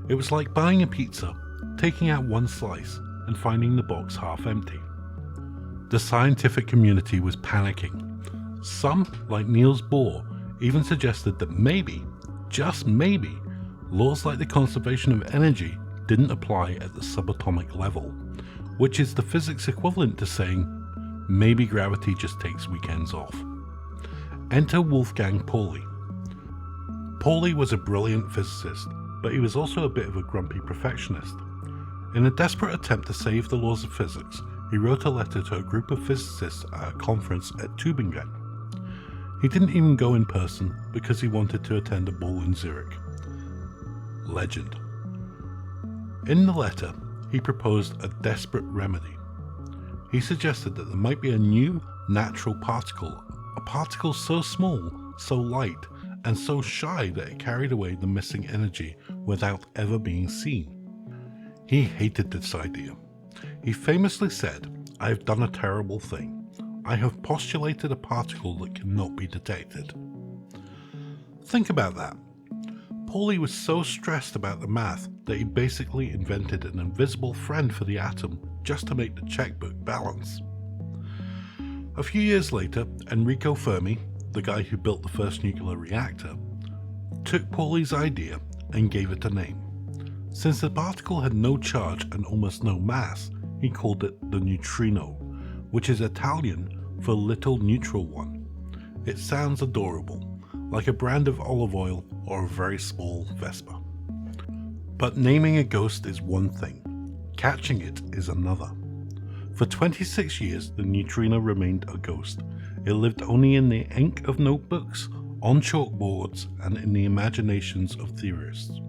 It was like buying a pizza, taking out one slice, and finding the box half empty. The scientific community was panicking. Some, like Niels Bohr, even suggested that maybe, just maybe, laws like the conservation of energy didn't apply at the subatomic level, which is the physics equivalent to saying, maybe gravity just takes weekends off. Enter Wolfgang Pauli. Pauli was a brilliant physicist, but he was also a bit of a grumpy perfectionist. In a desperate attempt to save the laws of physics, he wrote a letter to a group of physicists at a conference at Tübingen. He didn't even go in person because he wanted to attend a ball in Zurich. Legend. In the letter, he proposed a desperate remedy. He suggested that there might be a new natural particle, a particle so small, so light, and so shy that it carried away the missing energy without ever being seen. He hated this idea. He famously said, "I have done a terrible thing. I have postulated a particle that cannot be detected." Think about that. Pauli was so stressed about the math that he basically invented an invisible friend for the atom just to make the checkbook balance. A few years later, Enrico Fermi, the guy who built the first nuclear reactor, took Pauli's idea and gave it a name. Since the particle had no charge and almost no mass, he called it the Neutrino, which is Italian for little neutral one. It sounds adorable, like a brand of olive oil or a very small Vespa. But naming a ghost is one thing, catching it is another. For 26 years, the neutrino remained a ghost. It lived only in the ink of notebooks, on chalkboards, and in the imaginations of theorists.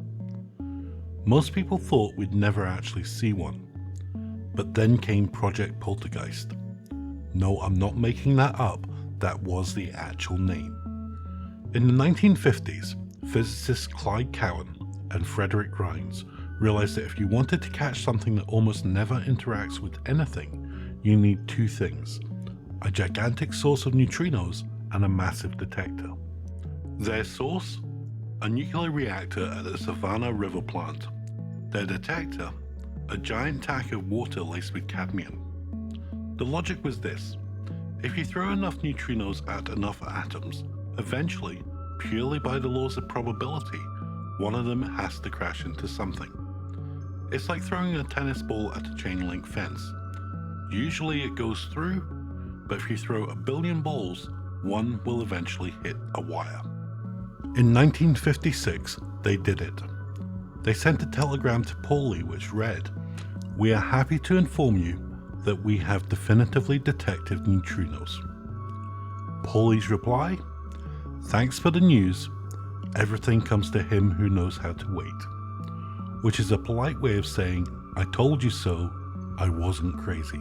Most people thought we'd never actually see one. But then came Project Poltergeist. No, I'm not making that up, that was the actual name. In the 1950s, physicists Clyde Cowan and Frederick Rines realized that if you wanted to catch something that almost never interacts with anything, you need two things: a gigantic source of neutrinos and a massive detector. Their source? A nuclear reactor at the Savannah River plant. Their detector? A giant tank of water laced with cadmium. The logic was this: if you throw enough neutrinos at enough atoms, eventually, purely by the laws of probability, one of them has to crash into something. It's like throwing a tennis ball at a chain link fence. Usually it goes through, but if you throw a billion balls, one will eventually hit a wire. In 1956, they did it. They sent a telegram to Pauli which read, "We are happy to inform you that we have definitively detected neutrinos." Pauli's reply? "Thanks for the news. Everything comes to him who knows how to wait." Which is a polite way of saying, "I told you so, I wasn't crazy."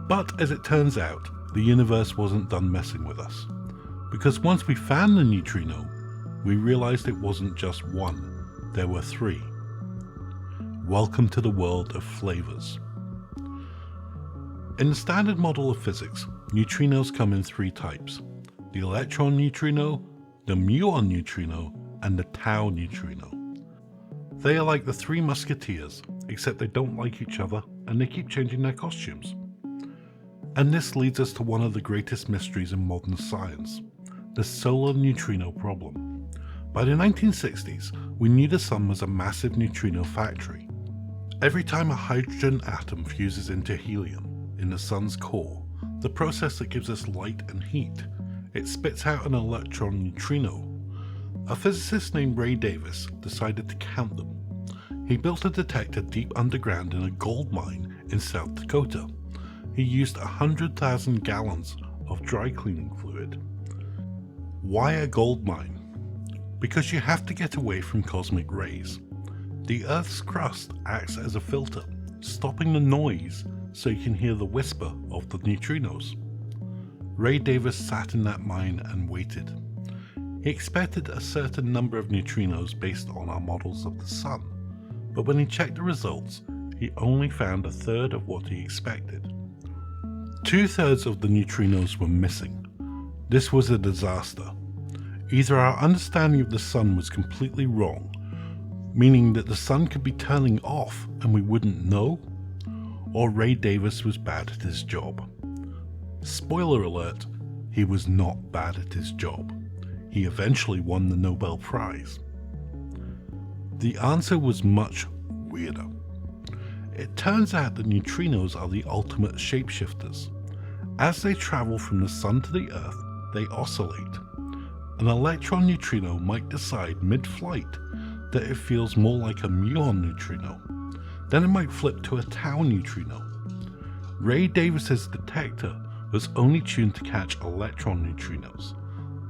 But as it turns out, the universe wasn't done messing with us. Because once we found the neutrino, we realized it wasn't just one, there were three. Welcome to the world of flavors. In the standard model of physics, neutrinos come in three types: the electron neutrino, the muon neutrino, and the tau neutrino. They are like the Three Musketeers, except they don't like each other and they keep changing their costumes. And this leads us to one of the greatest mysteries in modern science, the solar neutrino problem. By the 1960s, we knew the sun was a massive neutrino factory. Every time a hydrogen atom fuses into helium in the sun's core, the process that gives us light and heat, it spits out an electron neutrino. A physicist named Ray Davis decided to count them. He built a detector deep underground in a gold mine in South Dakota. He used 100,000 gallons of dry cleaning fluid. Why a gold mine? Because you have to get away from cosmic rays. The Earth's crust acts as a filter, stopping the noise so you can hear the whisper of the neutrinos. Ray Davis sat in that mine and waited. He expected a certain number of neutrinos based on our models of the sun, but when he checked the results, he only found a third of what he expected. 2/3 of the neutrinos were missing. This was a disaster. Either our understanding of the sun was completely wrong, meaning that the sun could be turning off and we wouldn't know, or Ray Davis was bad at his job. Spoiler alert, he was not bad at his job. He eventually won the Nobel Prize. The answer was much weirder. It turns out that neutrinos are the ultimate shapeshifters. As they travel from the Sun to the Earth, they oscillate. An electron neutrino might decide mid-flight that it feels more like a muon neutrino. Then it might flip to a tau neutrino. Ray Davis's detector was only tuned to catch electron neutrinos.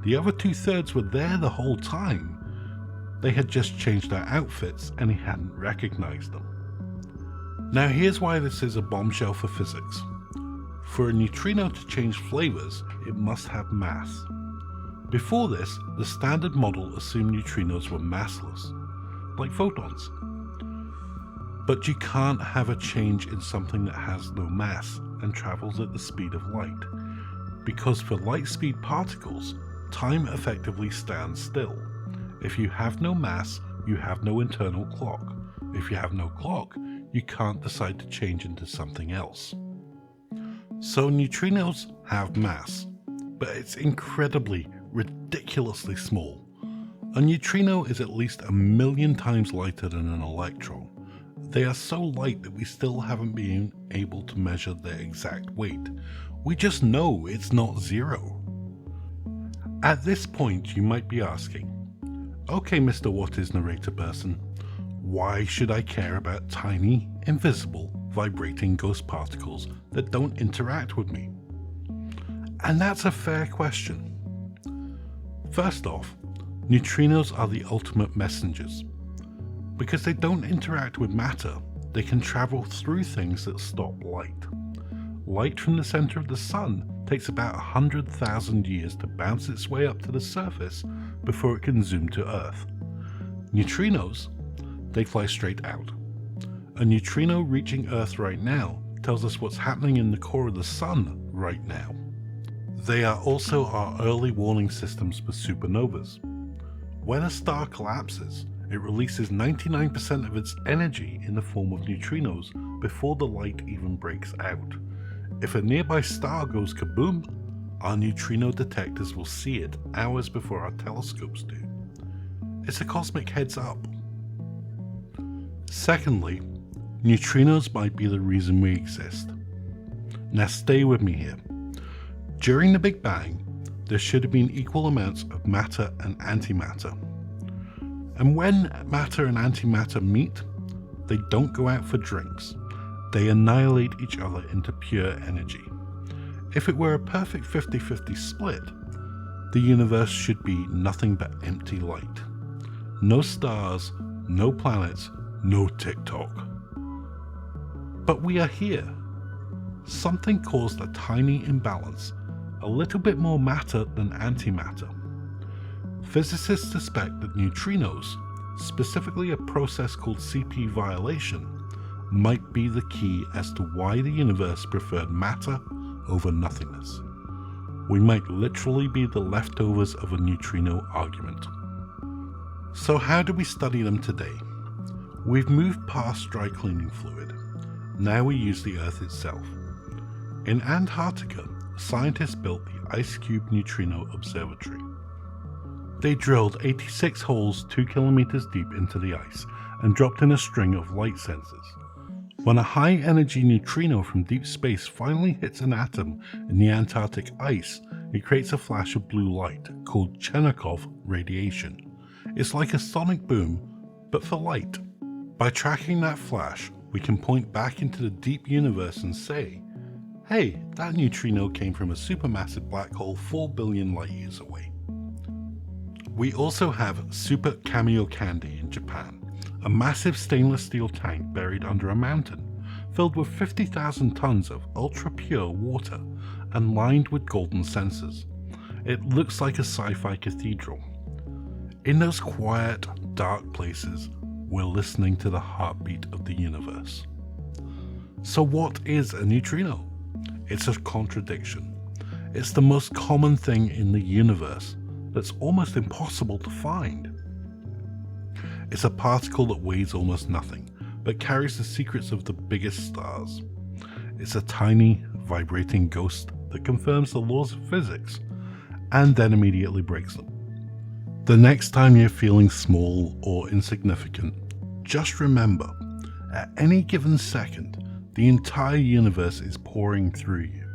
The other 2/3 were there the whole time. They had just changed their outfits and he hadn't recognized them. Now here's why this is a bombshell for physics. For a neutrino to change flavors, it must have mass. Before this, the standard model assumed neutrinos were massless, like photons. But you can't have a change in something that has no mass and travels at the speed of light, because for light speed particles, time effectively stands still. If you have no mass, you have no internal clock. If you have no clock, you can't decide to change into something else. So neutrinos have mass, but it's incredibly, ridiculously small. A neutrino is at least 1,000,000 times lighter than an electron. They are so light that we still haven't been able to measure their exact weight. We just know it's not zero. At this point, you might be asking, okay, Mr. What Is Narrator person, why should I care about tiny, invisible, vibrating ghost particles that don't interact with me? And that's a fair question. First off, neutrinos are the ultimate messengers. Because they don't interact with matter, they can travel through things that stop light. Light from the center of the Sun takes about 100,000 years to bounce its way up to the surface before it can zoom to Earth. Neutrinos, they fly straight out. A neutrino reaching Earth right now tells us what's happening in the core of the Sun right now. They are also our early warning systems for supernovas. When a star collapses, it releases 99% of its energy in the form of neutrinos before the light even breaks out. If a nearby star goes kaboom, our neutrino detectors will see it hours before our telescopes do. It's a cosmic heads up. Secondly, neutrinos might be the reason we exist. Now stay with me here. During the Big Bang, there should have been equal amounts of matter and antimatter. And when matter and antimatter meet, they don't go out for drinks. They annihilate each other into pure energy. If it were a perfect 50-50 split, the universe should be nothing but empty light. No stars, no planets, no TikTok. But we are here. Something caused a tiny imbalance, a little bit more matter than antimatter. Physicists suspect that neutrinos, specifically a process called CP violation, might be the key as to why the universe preferred matter over nothingness. We might literally be the leftovers of a neutrino argument. So how do we study them today? We've moved past dry cleaning fluid. Now we use the Earth itself. In Antarctica, scientists built the Ice Cube Neutrino Observatory. They drilled 86 holes 2 kilometers deep into the ice and dropped in a string of light sensors. When a high-energy neutrino from deep space finally hits an atom in the Antarctic ice, it creates a flash of blue light called Cherenkov radiation. It's like a sonic boom, but for light. By tracking that flash, we can point back into the deep universe and say, hey, that neutrino came from a supermassive black hole 4 billion light years away. We also have Super Kamiokande in Japan, a massive stainless steel tank buried under a mountain, filled with 50,000 tons of ultra-pure water and lined with golden sensors. It looks like a sci-fi cathedral. In those quiet, dark places, we're listening to the heartbeat of the universe. So what is a neutrino? It's a contradiction. It's the most common thing in the universe that's almost impossible to find. It's a particle that weighs almost nothing, but carries the secrets of the biggest stars. It's a tiny, vibrating ghost that confirms the laws of physics, and then immediately breaks them. The next time you're feeling small or insignificant, Just remember, at any given second, the entire universe is pouring through you.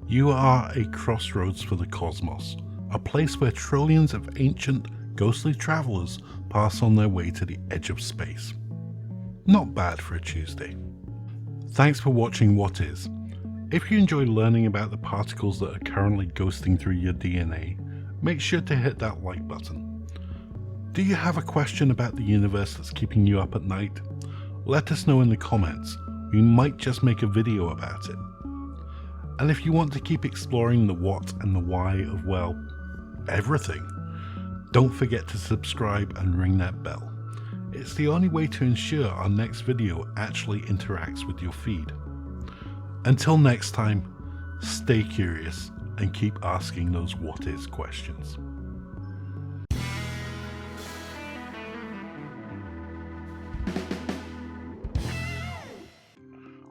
You are a crossroads for the cosmos, a place where trillions of ancient, ghostly travelers pass on their way to the edge of space. Not bad for a Tuesday. Thanks for watching What Is. If you enjoy learning about the particles that are currently ghosting through your DNA, make sure to hit that like button. Do you have a question about the universe that's keeping you up at night? Let us know in the comments. We might just make a video about it. And if you want to keep exploring the what and the why of, well, everything, don't forget to subscribe and ring that bell. It's the only way to ensure our next video actually interacts with your feed. Until next time, stay curious and keep asking those what is questions.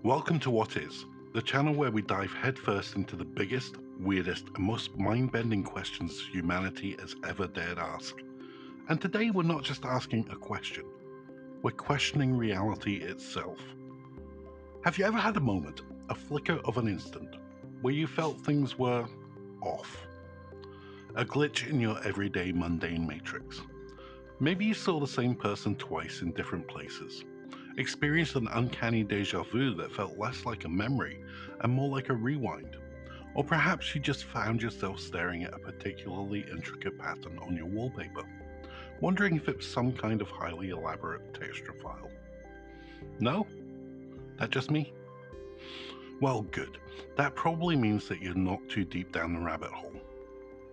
Welcome to What Is, the channel where we dive headfirst into the biggest, weirdest, and most mind-bending questions humanity has ever dared ask. And today we're not just asking a question, we're questioning reality itself. Have you ever had a moment, a flicker of an instant, where you felt things were off? A glitch in your everyday mundane matrix. Maybe you saw the same person twice in different places, experienced an uncanny deja vu that felt less like a memory and more like a rewind. Or perhaps you just found yourself staring at a particularly intricate pattern on your wallpaper, wondering if it was some kind of highly elaborate texture file. No? That just me? Well, good. That probably means that you're not too deep down the rabbit hole.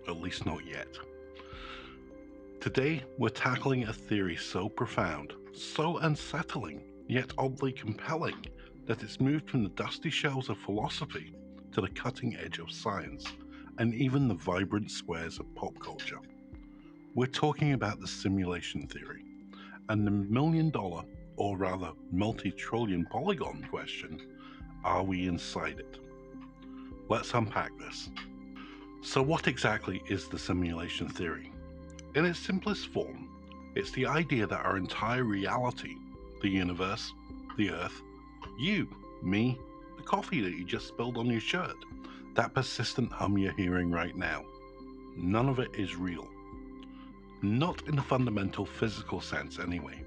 At least not yet. Today, we're tackling a theory so profound, so unsettling, yet oddly compelling, that it's moved from the dusty shelves of philosophy to the cutting edge of science, and even the vibrant squares of pop culture. We're talking about the simulation theory, and the million-dollar, or rather multi-trillion polygon question, are we inside it? Let's unpack this. So what exactly is the simulation theory? In its simplest form, it's the idea that our entire reality, the universe, the earth, you, me, the coffee that you just spilled on your shirt, that persistent hum you're hearing right now, none of it is real. Not in a fundamental physical sense anyway.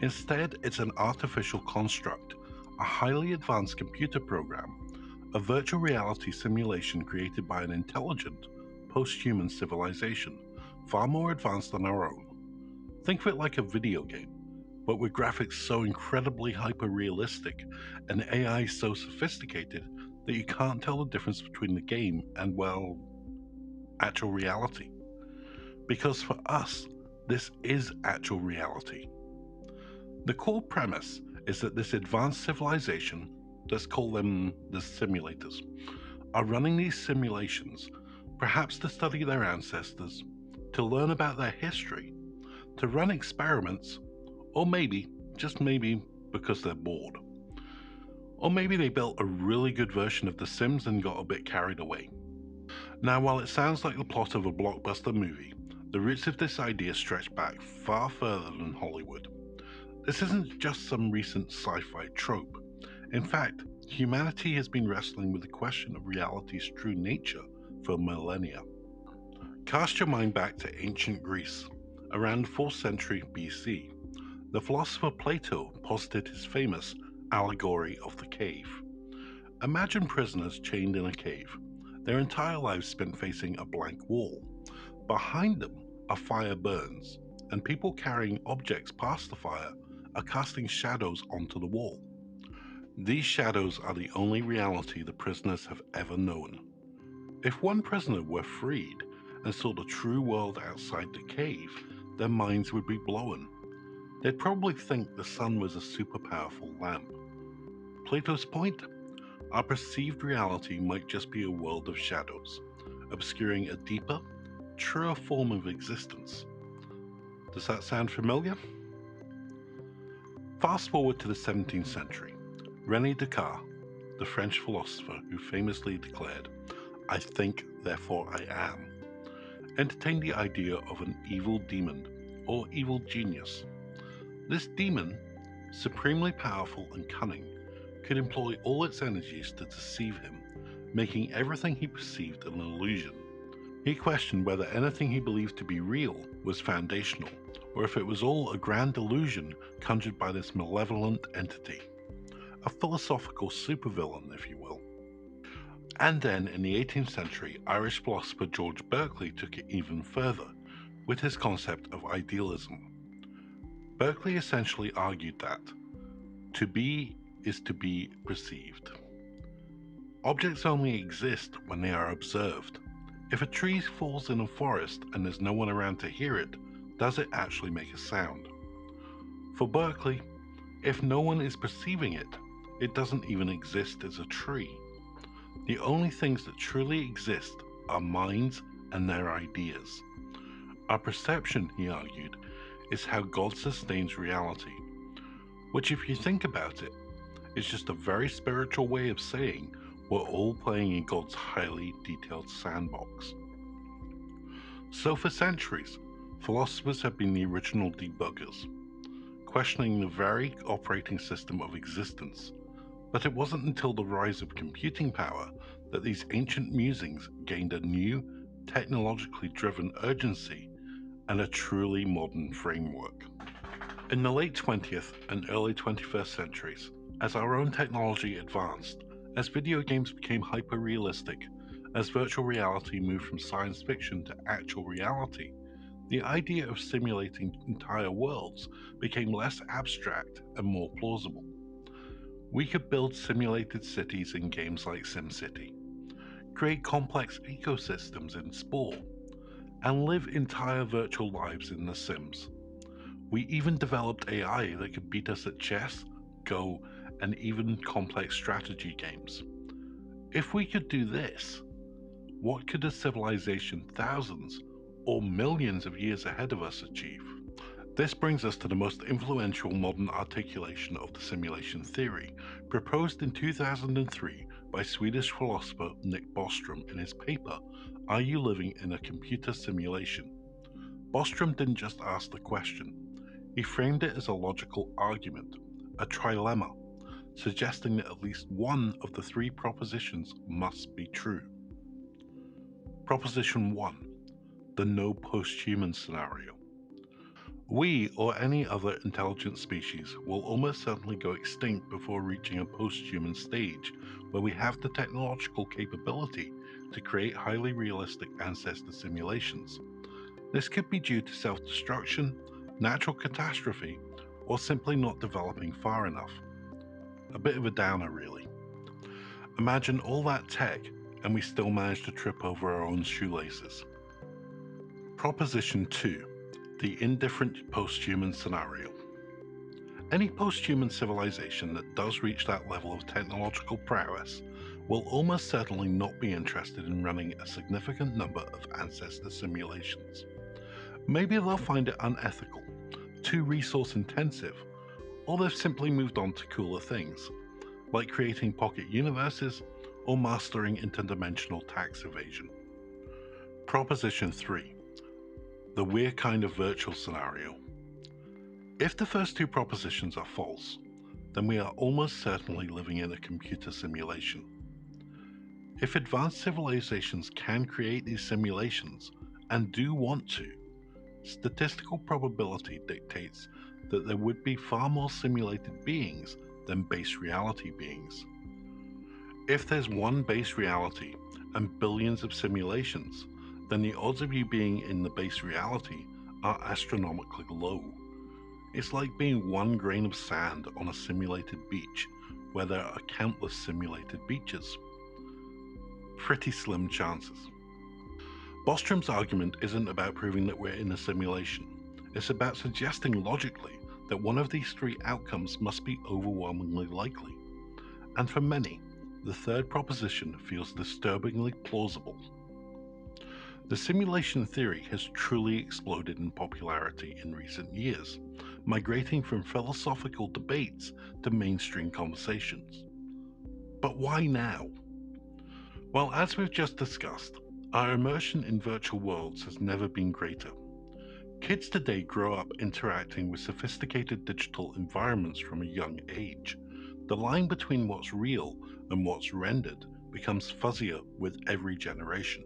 Instead, it's an artificial construct, a highly advanced computer program, a virtual reality simulation created by an intelligent, post-human civilization, far more advanced than our own. Think of it like a video game, but with graphics so incredibly hyper-realistic and AI so sophisticated that you can't tell the difference between the game and, well, actual reality. Because for us, this is actual reality. The core premise is that this advanced civilization, let's call them the simulators, are running these simulations, perhaps to study their ancestors, to learn about their history, to run experiments, or maybe, just maybe, because they're bored. Or maybe they built a really good version of The Sims and got a bit carried away. Now, while it sounds like the plot of a blockbuster movie, the roots of this idea stretch back far further than Hollywood. This isn't just some recent sci-fi trope. In fact, humanity has been wrestling with the question of reality's true nature for millennia. Cast your mind back to ancient Greece. Around the 4th century BC, the philosopher Plato posited his famous allegory of the cave. Imagine prisoners chained in a cave, their entire lives spent facing a blank wall. Behind them, a fire burns, and people carrying objects past the fire are casting shadows onto the wall. These shadows are the only reality the prisoners have ever known. If one prisoner were freed and saw the true world outside the cave, their minds would be blown. They'd probably think the sun was a super powerful lamp. Plato's point? Our perceived reality might just be a world of shadows, obscuring a deeper, truer form of existence. Does that sound familiar? Fast forward to the 17th century. René Descartes, the French philosopher who famously declared, "I think, therefore I am," entertained the idea of an evil demon or evil genius. This demon, supremely powerful and cunning, could employ all its energies to deceive him, making everything he perceived an illusion. He questioned whether anything he believed to be real was foundational, or if it was all a grand illusion conjured by this malevolent entity. A philosophical supervillain, if you will. And then, in the 18th century, Irish philosopher George Berkeley took it even further, with his concept of idealism. Berkeley essentially argued that to be is to be perceived. Objects only exist when they are observed. If a tree falls in a forest and there's no one around to hear it, does it actually make a sound? For Berkeley, if no one is perceiving it, it doesn't even exist as a tree. The only things that truly exist are minds and their ideas. Our perception, he argued, is how God sustains reality, which, if you think about it, is just a very spiritual way of saying we're all playing in God's highly detailed sandbox. So, for centuries, philosophers have been the original debuggers, questioning the very operating system of existence. But it wasn't until the rise of computing power that these ancient musings gained a new, technologically driven urgency and a truly modern framework. In the late 20th and early 21st centuries, as our own technology advanced, as video games became hyper-realistic, as virtual reality moved from science fiction to actual reality, the idea of simulating entire worlds became less abstract and more plausible. We could build simulated cities in games like SimCity, create complex ecosystems in Spore, and live entire virtual lives in The Sims. We even developed AI that could beat us at chess, Go, and even complex strategy games. If we could do this, what could a civilization thousands or millions of years ahead of us achieve? This brings us to the most influential modern articulation of the simulation theory, proposed in 2003 by Swedish philosopher Nick Bostrom in his paper, Are You Living in a Computer Simulation? Bostrom didn't just ask the question, he framed it as a logical argument, a trilemma, suggesting that at least one of the three propositions must be true. Proposition 1, the no post-human scenario. We, or any other intelligent species, will almost certainly go extinct before reaching a post-human stage where we have the technological capability to create highly realistic ancestor simulations. This could be due to self-destruction, natural catastrophe, or simply not developing far enough. A bit of a downer, really. Imagine all that tech, and we still manage to trip over our own shoelaces. Proposition 2, the indifferent post-human scenario. Any post-human civilization that does reach that level of technological prowess will almost certainly not be interested in running a significant number of ancestor simulations. Maybe they'll find it unethical, too resource intensive, or they've simply moved on to cooler things, like creating pocket universes or mastering interdimensional tax evasion. Proposition 3, the weird kind of virtual scenario. If the first two propositions are false, then we are almost certainly living in a computer simulation. If advanced civilizations can create these simulations, and do want to, statistical probability dictates that there would be far more simulated beings than base reality beings. If there's one base reality and billions of simulations, then the odds of you being in the base reality are astronomically low. It's like being one grain of sand on a simulated beach where there are countless simulated beaches. Pretty slim chances. Bostrom's argument isn't about proving that we're in a simulation. It's about suggesting logically that one of these three outcomes must be overwhelmingly likely. And for many, the third proposition feels disturbingly plausible. The simulation theory has truly exploded in popularity in recent years, migrating from philosophical debates to mainstream conversations. But why now? Well, as we've just discussed, our immersion in virtual worlds has never been greater. Kids today grow up interacting with sophisticated digital environments from a young age. The line between what's real and what's rendered becomes fuzzier with every generation.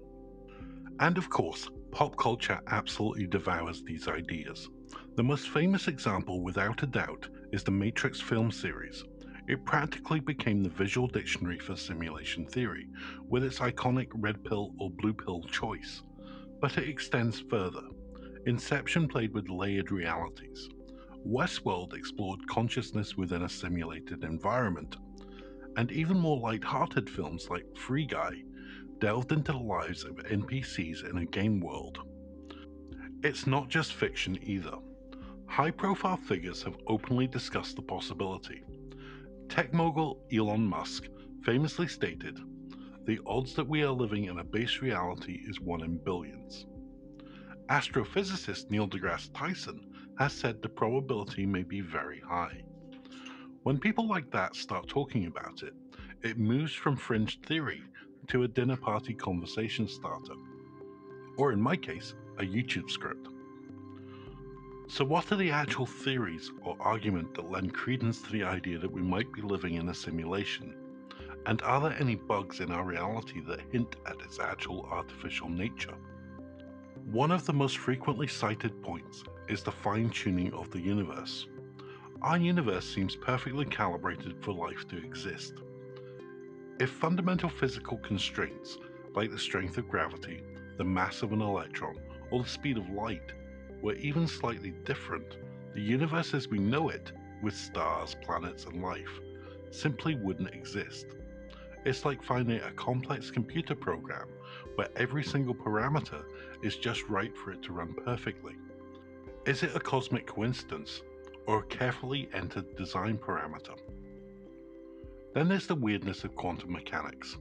And of course, pop culture absolutely devours these ideas. The most famous example, without a doubt, is the Matrix film series. It practically became the visual dictionary for simulation theory, with its iconic red pill or blue pill choice. But it extends further. Inception played with layered realities. Westworld explored consciousness within a simulated environment. And even more light-hearted films like Free Guy delved into the lives of NPCs in a game world. It's not just fiction either. High-profile figures have openly discussed the possibility. Tech mogul Elon Musk famously stated, "The odds that we are living in a base reality is 1 in billions." Astrophysicist Neil deGrasse Tyson has said the probability may be very high. When people like that start talking about it, it moves from fringe theory to a dinner party conversation starter, or in my case, a YouTube script. So, what are the actual theories or argument that lend credence to the idea that we might be living in a simulation? And are there any bugs in our reality that hint at its actual artificial nature? One of the most frequently cited points is the fine-tuning of the universe. Our universe seems perfectly calibrated for life to exist. If fundamental physical constraints, like the strength of gravity, the mass of an electron, or the speed of light, were even slightly different, the universe as we know it, with stars, planets, and life, simply wouldn't exist. It's like finding a complex computer program where every single parameter is just right for it to run perfectly. Is it a cosmic coincidence, or a carefully entered design parameter? Then there's the weirdness of quantum mechanics.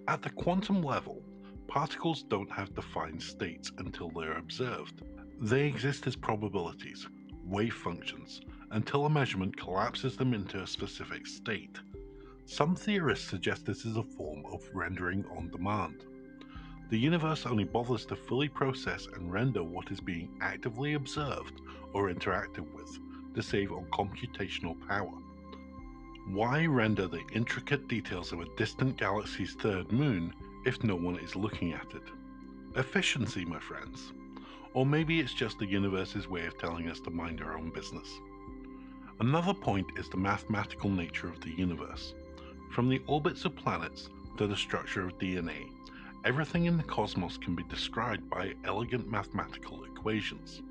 At the quantum level, particles don't have defined states until they're observed. They exist as probabilities, wave functions, until a measurement collapses them into a specific state. Some theorists suggest this is a form of rendering on demand. The universe only bothers to fully process and render what is being actively observed or interacted with to save on computational power. Why render the intricate details of a distant galaxy's third moon if no one is looking at it? Efficiency, my friends. Or maybe it's just the universe's way of telling us to mind our own business. Another point is the mathematical nature of the universe. From the orbits of planets to the structure of DNA, everything in the cosmos can be described by elegant mathematical equations.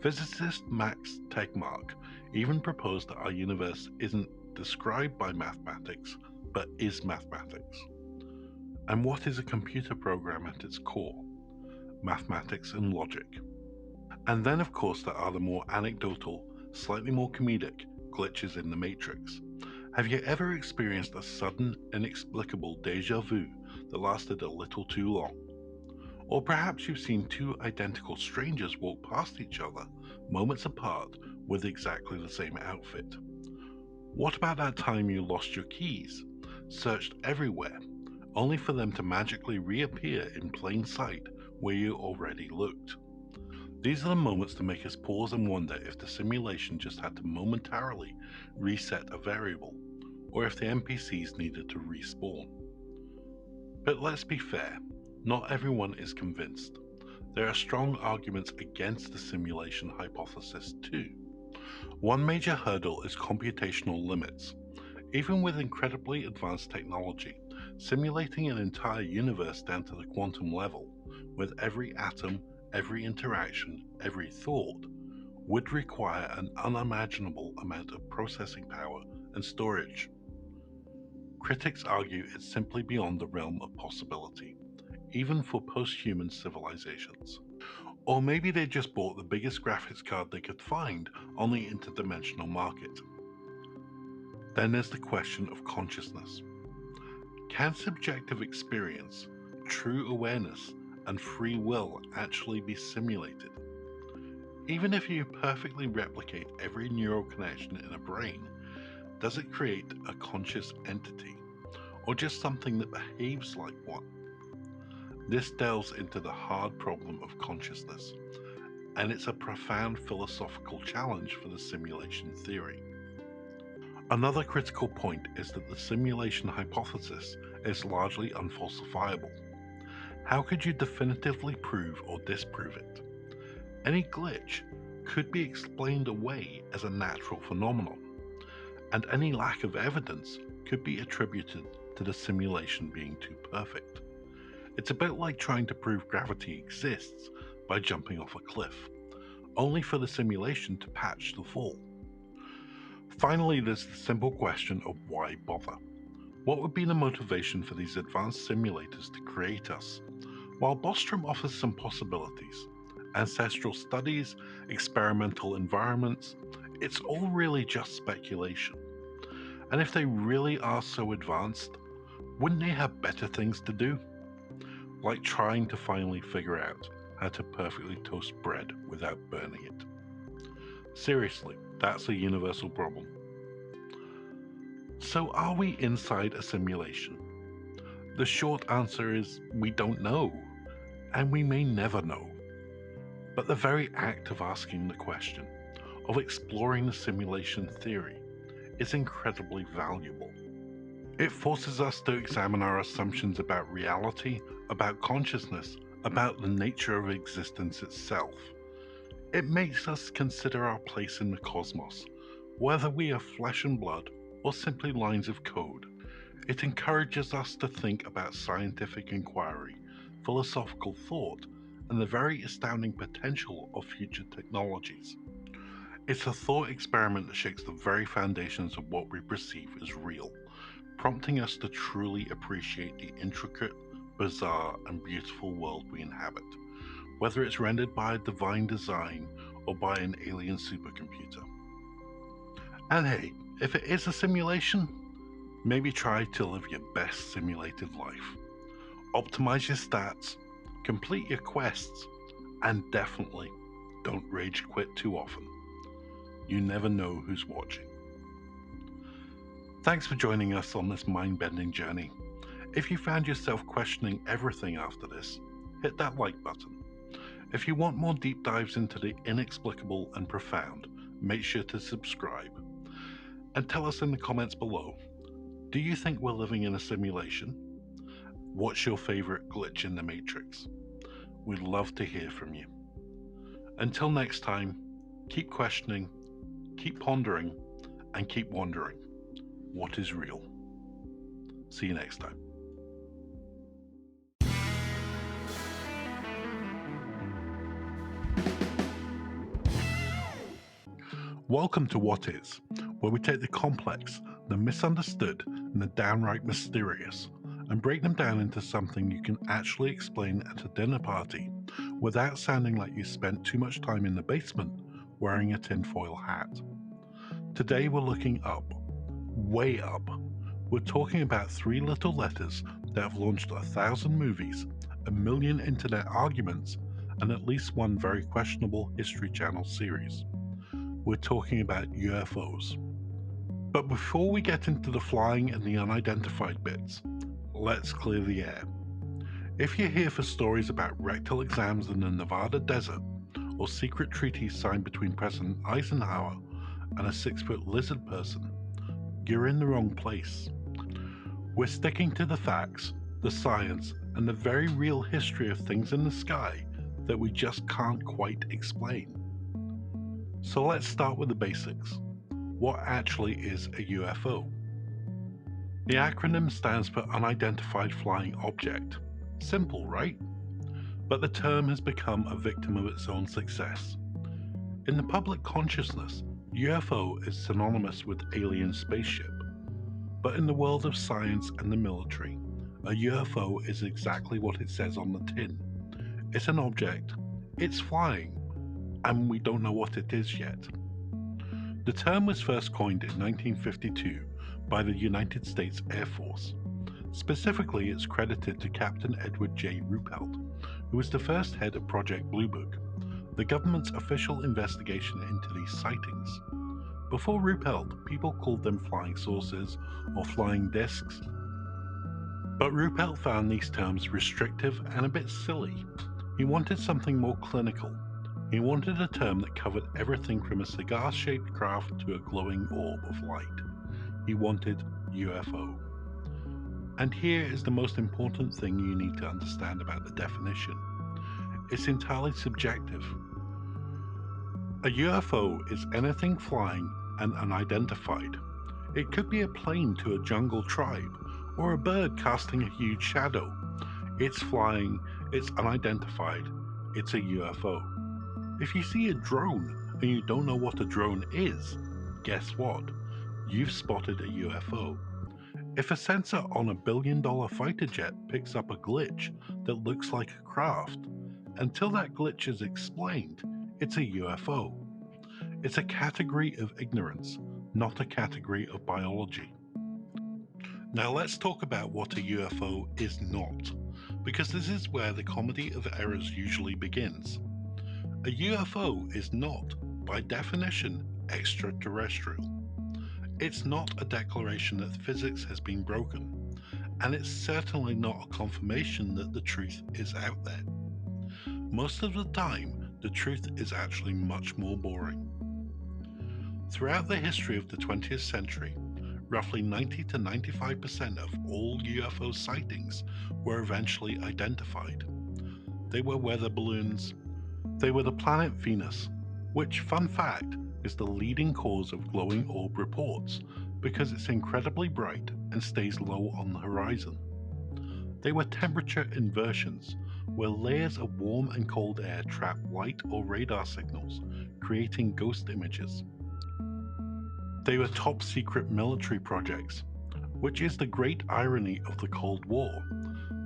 Physicist Max Tegmark even proposed that our universe isn't described by mathematics, but is mathematics. And what is a computer program at its core? Mathematics and logic. And then, of course, there are the more anecdotal, slightly more comedic glitches in the Matrix. Have you ever experienced a sudden, inexplicable deja vu that lasted a little too long? Or perhaps you've seen two identical strangers walk past each other, moments apart, with exactly the same outfit. What about that time you lost your keys, searched everywhere, only for them to magically reappear in plain sight where you already looked? These are the moments to make us pause and wonder if the simulation just had to momentarily reset a variable, or if the NPCs needed to respawn. But let's be fair, not everyone is convinced. There are strong arguments against the simulation hypothesis too. One major hurdle is computational limits. Even with incredibly advanced technology, simulating an entire universe down to the quantum level, with every atom, every interaction, every thought, would require an unimaginable amount of processing power and storage. Critics argue it's simply beyond the realm of possibility, even for post-human civilizations. Or maybe they just bought the biggest graphics card they could find on the interdimensional market. Then there's the question of consciousness. Can subjective experience, true awareness, and free will actually be simulated? Even if you perfectly replicate every neural connection in a brain, does it create a conscious entity, or just something that behaves like one? This delves into the hard problem of consciousness, and it's a profound philosophical challenge for the simulation theory. Another critical point is that the simulation hypothesis is largely unfalsifiable. How could you definitively prove or disprove it? Any glitch could be explained away as a natural phenomenon, and any lack of evidence could be attributed to the simulation being too perfect. It's a bit like trying to prove gravity exists by jumping off a cliff, only for the simulation to patch the fall. Finally, there's the simple question of why bother? What would be the motivation for these advanced simulators to create us? While Bostrom offers some possibilities, ancestral studies, experimental environments, it's all really just speculation. And if they really are so advanced, wouldn't they have better things to do? Like trying to finally figure out how to perfectly toast bread without burning it. Seriously, that's a universal problem. So are we inside a simulation? The short answer is we don't know, and we may never know. But the very act of asking the question, of exploring the simulation theory, is incredibly valuable. It forces us to examine our assumptions about reality, about consciousness, about the nature of existence itself. It makes us consider our place in the cosmos, whether we are flesh and blood or simply lines of code. It encourages us to think about scientific inquiry, philosophical thought, and the very astounding potential of future technologies. It's a thought experiment that shakes the very foundations of what we perceive as real, prompting us to truly appreciate the intricate, bizarre, and beautiful world we inhabit, whether it's rendered by a divine design or by an alien supercomputer. And hey, if it is a simulation, maybe try to live your best simulated life. Optimize your stats, complete your quests, and definitely don't rage quit too often. You never know who's watching. Thanks for joining us on this mind-bending journey. If you found yourself questioning everything after this, hit that like button. If you want more deep dives into the inexplicable and profound, make sure to subscribe. And tell us in the comments below, do you think we're living in a simulation? What's your favorite glitch in the Matrix? We'd love to hear from you. Until next time, keep questioning, keep pondering, and keep wondering what is real. See you next time. Welcome to What Is, where we take the complex, the misunderstood, and the downright mysterious, and break them down into something you can actually explain at a dinner party without sounding like you spent too much time in the basement wearing a tinfoil hat. Today we're looking up, way up. We're talking about 3 little letters that have launched 1,000 movies, 1,000,000 internet arguments, and at least one very questionable History Channel series. We're talking about UFOs. But before we get into the flying and the unidentified bits, let's clear the air. If you're here for stories about rectal exams in the Nevada desert, or secret treaties signed between President Eisenhower and a 6-foot lizard person, you're in the wrong place. We're sticking to the facts, the science, and the very real history of things in the sky that we just can't quite explain. So let's start with the basics. What actually is a UFO? The acronym stands for Unidentified Flying Object. Simple, right? But the term has become a victim of its own success. In the public consciousness, UFO is synonymous with alien spaceship. But in the world of science and the military, a UFO is exactly what it says on the tin. It's an object, it's flying, and we don't know what it is yet. The term was first coined in 1952 by the United States Air Force. Specifically, it's credited to Captain Edward J. Ruppelt, who was the first head of Project Blue Book, the government's official investigation into these sightings. Before Ruppelt, people called them flying saucers or flying discs. But Ruppelt found these terms restrictive and a bit silly. He wanted something more clinical. He wanted a term that covered everything from a cigar-shaped craft to a glowing orb of light. He wanted UFO. And here is the most important thing you need to understand about the definition. It's entirely subjective. A UFO is anything flying and unidentified. It could be a plane to a jungle tribe, or a bird casting a huge shadow. It's flying, it's unidentified, it's a UFO. If you see a drone and you don't know what a drone is, guess what? You've spotted a UFO. If a sensor on a billion-dollar fighter jet picks up a glitch that looks like a craft, until that glitch is explained, it's a UFO. It's a category of ignorance, not a category of biology. Now let's talk about what a UFO is not, because this is where the comedy of errors usually begins. A UFO is not, by definition, extraterrestrial. It's not a declaration that physics has been broken, and it's certainly not a confirmation that the truth is out there. Most of the time, the truth is actually much more boring. Throughout the history of the 20th century, roughly 90 to 95% of all UFO sightings were eventually identified. They were weather balloons. They were the planet Venus, which, fun fact, is the leading cause of glowing orb reports because it's incredibly bright and stays low on the horizon. They were temperature inversions, where layers of warm and cold air trap light or radar signals, creating ghost images. They were top secret military projects, which is the great irony of the Cold War.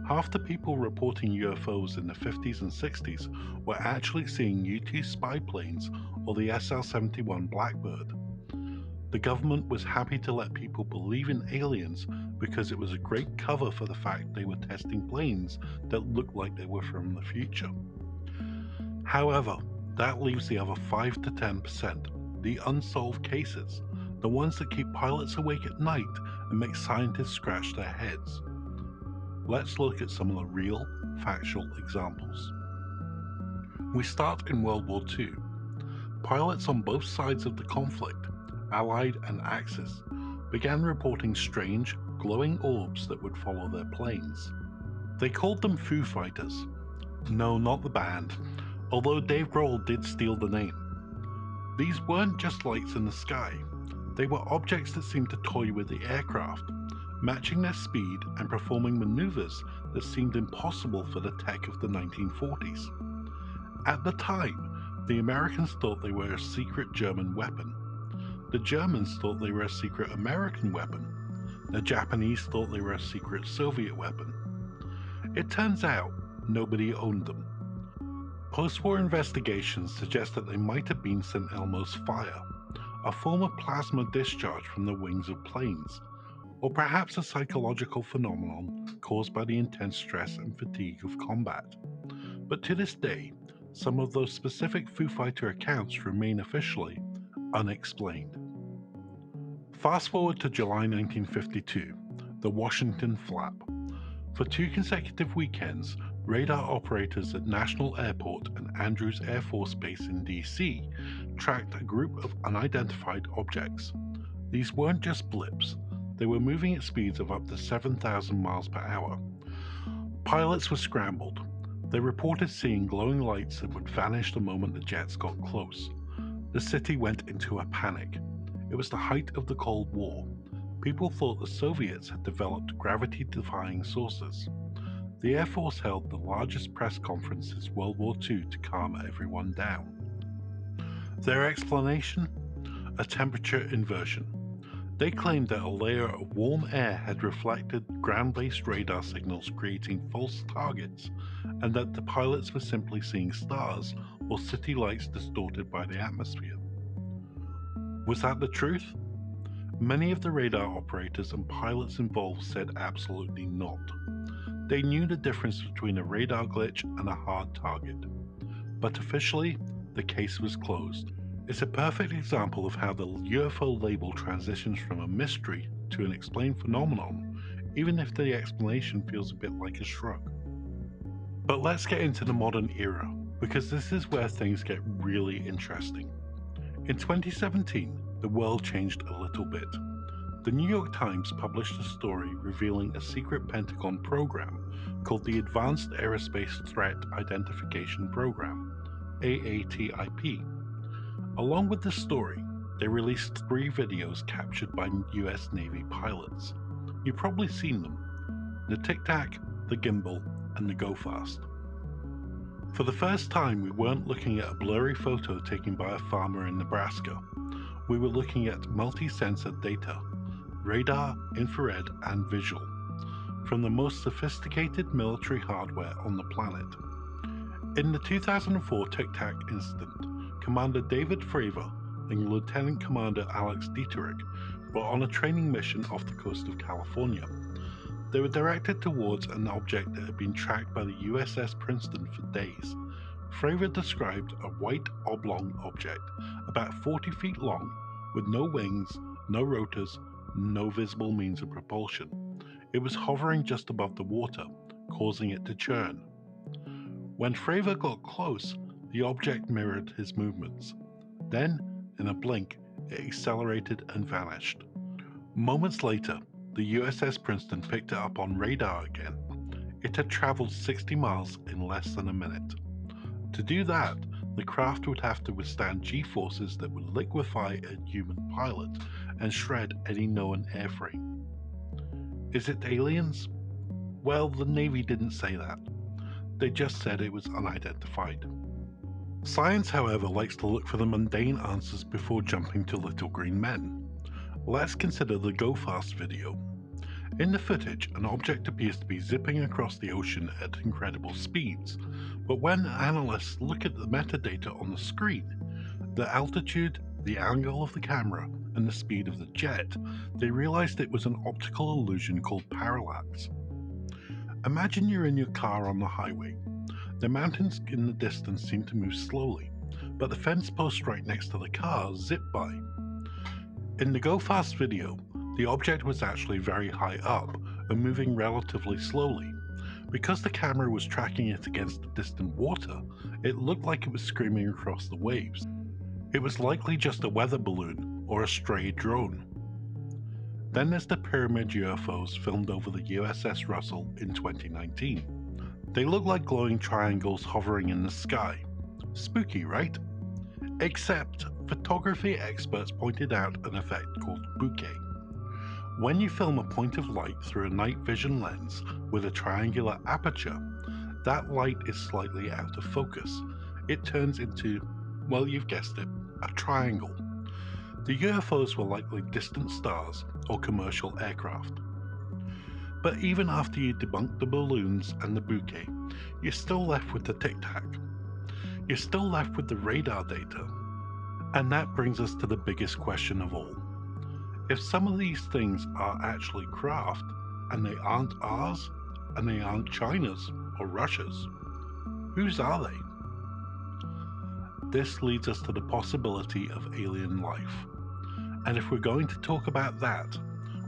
Half the people reporting UFOs in the 50s and 60s were actually seeing U-2 spy planes or the SL-71 Blackbird. The government was happy to let people believe in aliens because it was a great cover for the fact they were testing planes that looked like they were from the future. However, that leaves the other 5 to 10%, the unsolved cases, the ones that keep pilots awake at night and make scientists scratch their heads. Let's look at some of the real, factual examples. We start in World War II. Pilots on both sides of the conflict, Allied and Axis, began reporting strange, glowing orbs that would follow their planes. They called them Foo Fighters. No, not the band, although Dave Grohl did steal the name. These weren't just lights in the sky. They were objects that seemed to toy with the aircraft, matching their speed and performing maneuvers that seemed impossible for the tech of the 1940s. At the time, the Americans thought they were a secret German weapon. The Germans thought they were a secret American weapon. The Japanese thought they were a secret Soviet weapon. It turns out nobody owned them. Post-war investigations suggest that they might have been St. Elmo's fire, a form of plasma discharge from the wings of planes, or perhaps a psychological phenomenon caused by the intense stress and fatigue of combat. But to this day, some of those specific Foo Fighter accounts remain officially unexplained. Fast forward to July 1952, the Washington Flap. For 2 consecutive weekends, radar operators at National Airport and Andrews Air Force Base in DC tracked a group of unidentified objects. These weren't just blips, they were moving at speeds of up to 7,000 miles per hour. Pilots were scrambled. They reported seeing glowing lights that would vanish the moment the jets got close. The city went into a panic. It was the height of the Cold War. People thought the Soviets had developed gravity-defying saucers. The Air Force held the largest press conference since World War II to calm everyone down. Their explanation? A temperature inversion. They claimed that a layer of warm air had reflected ground-based radar signals, creating false targets, and that the pilots were simply seeing stars or city lights distorted by the atmosphere. Was that the truth? Many of the radar operators and pilots involved said absolutely not. They knew the difference between a radar glitch and a hard target. But officially, the case was closed. It's a perfect example of how the UFO label transitions from a mystery to an explained phenomenon, even if the explanation feels a bit like a shrug. But let's get into the modern era. because this is where things get really interesting. In 2017, the world changed a little bit. The New York Times published a story revealing a secret Pentagon program called the Advanced Aerospace Threat Identification Program, AATIP. Along with the story, they released 3 videos captured by US Navy pilots. You've probably seen them: the Tic Tac, the Gimbal, and the Go Fast. For the first time, we weren't looking at a blurry photo taken by a farmer in Nebraska. We were looking at multi-sensor data: radar, infrared, and visual, from the most sophisticated military hardware on the planet. In the 2004 Tic Tac incident, Commander David Fravor and Lieutenant Commander Alex Dieterich were on a training mission off the coast of California. They were directed towards an object that had been tracked by the USS Princeton for days. Fravor described a white oblong object, about 40 feet long, with no wings, no rotors, no visible means of propulsion. It was hovering just above the water, causing it to churn. When Fravor got close, the object mirrored his movements. Then, in a blink, it accelerated and vanished. Moments later, the USS Princeton picked it up on radar again. It had traveled 60 miles in less than a minute. To do that, the craft would have to withstand G-forces that would liquefy a human pilot and shred any known airframe. Is it aliens? Well, the Navy didn't say that. They just said it was unidentified. Science, however, likes to look for the mundane answers before jumping to little green men. Let's consider the Go Fast video. In the footage, an object appears to be zipping across the ocean at incredible speeds, but when analysts look at the metadata on the screen, the altitude, the angle of the camera, and the speed of the jet, they realized it was an optical illusion called parallax. Imagine you're in your car on the highway. The mountains in the distance seem to move slowly, but the fence posts right next to the car zip by. In the Go Fast video, the object was actually very high up and moving relatively slowly. Because the camera was tracking it against the distant water, it looked like it was screaming across the waves. It was likely just a weather balloon or a stray drone. Then there's the pyramid UFOs filmed over the USS Russell in 2019. They look like glowing triangles hovering in the sky. Spooky, right? Except photography experts pointed out an effect called bokeh. When you film a point of light through a night vision lens with a triangular aperture, that light is slightly out of focus. It turns into, well, you've guessed it, a triangle. The UFOs were likely distant stars or commercial aircraft. But even after you debunk the balloons and the bokeh, you're still left with the Tic Tac. You're still left with the radar data. And that brings us to the biggest question of all. If some of these things are actually craft, and they aren't ours, and they aren't China's or Russia's, whose are they? This leads us to the possibility of alien life. And if we're going to talk about that,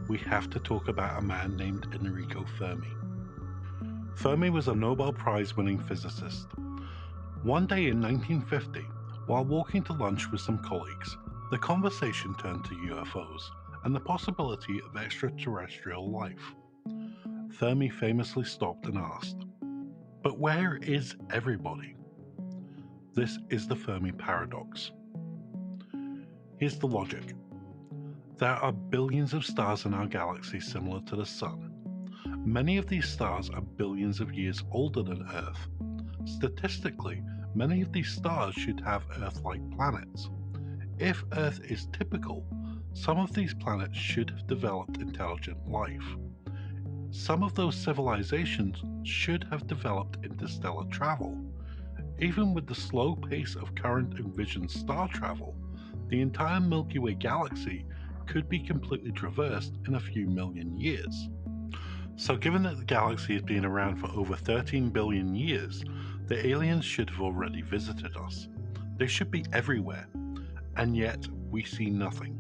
we have to talk about a man named Enrico Fermi. Fermi was a Nobel Prize-winning physicist. One day in 1950, while walking to lunch with some colleagues, the conversation turned to UFOs and the possibility of extraterrestrial life. Fermi famously stopped and asked, "But where is everybody?" This is the Fermi paradox. Here's the logic. There are billions of stars in our galaxy similar to the Sun. Many of these stars are billions of years older than Earth. Statistically, many of these stars should have Earth-like planets. If Earth is typical, some of these planets should have developed intelligent life. Some of those civilizations should have developed interstellar travel. Even with the slow pace of current envisioned star travel, the entire Milky Way galaxy could be completely traversed in a few million years. So given that the galaxy has been around for over 13 billion years, the aliens should have already visited us. They should be everywhere, and yet we see nothing.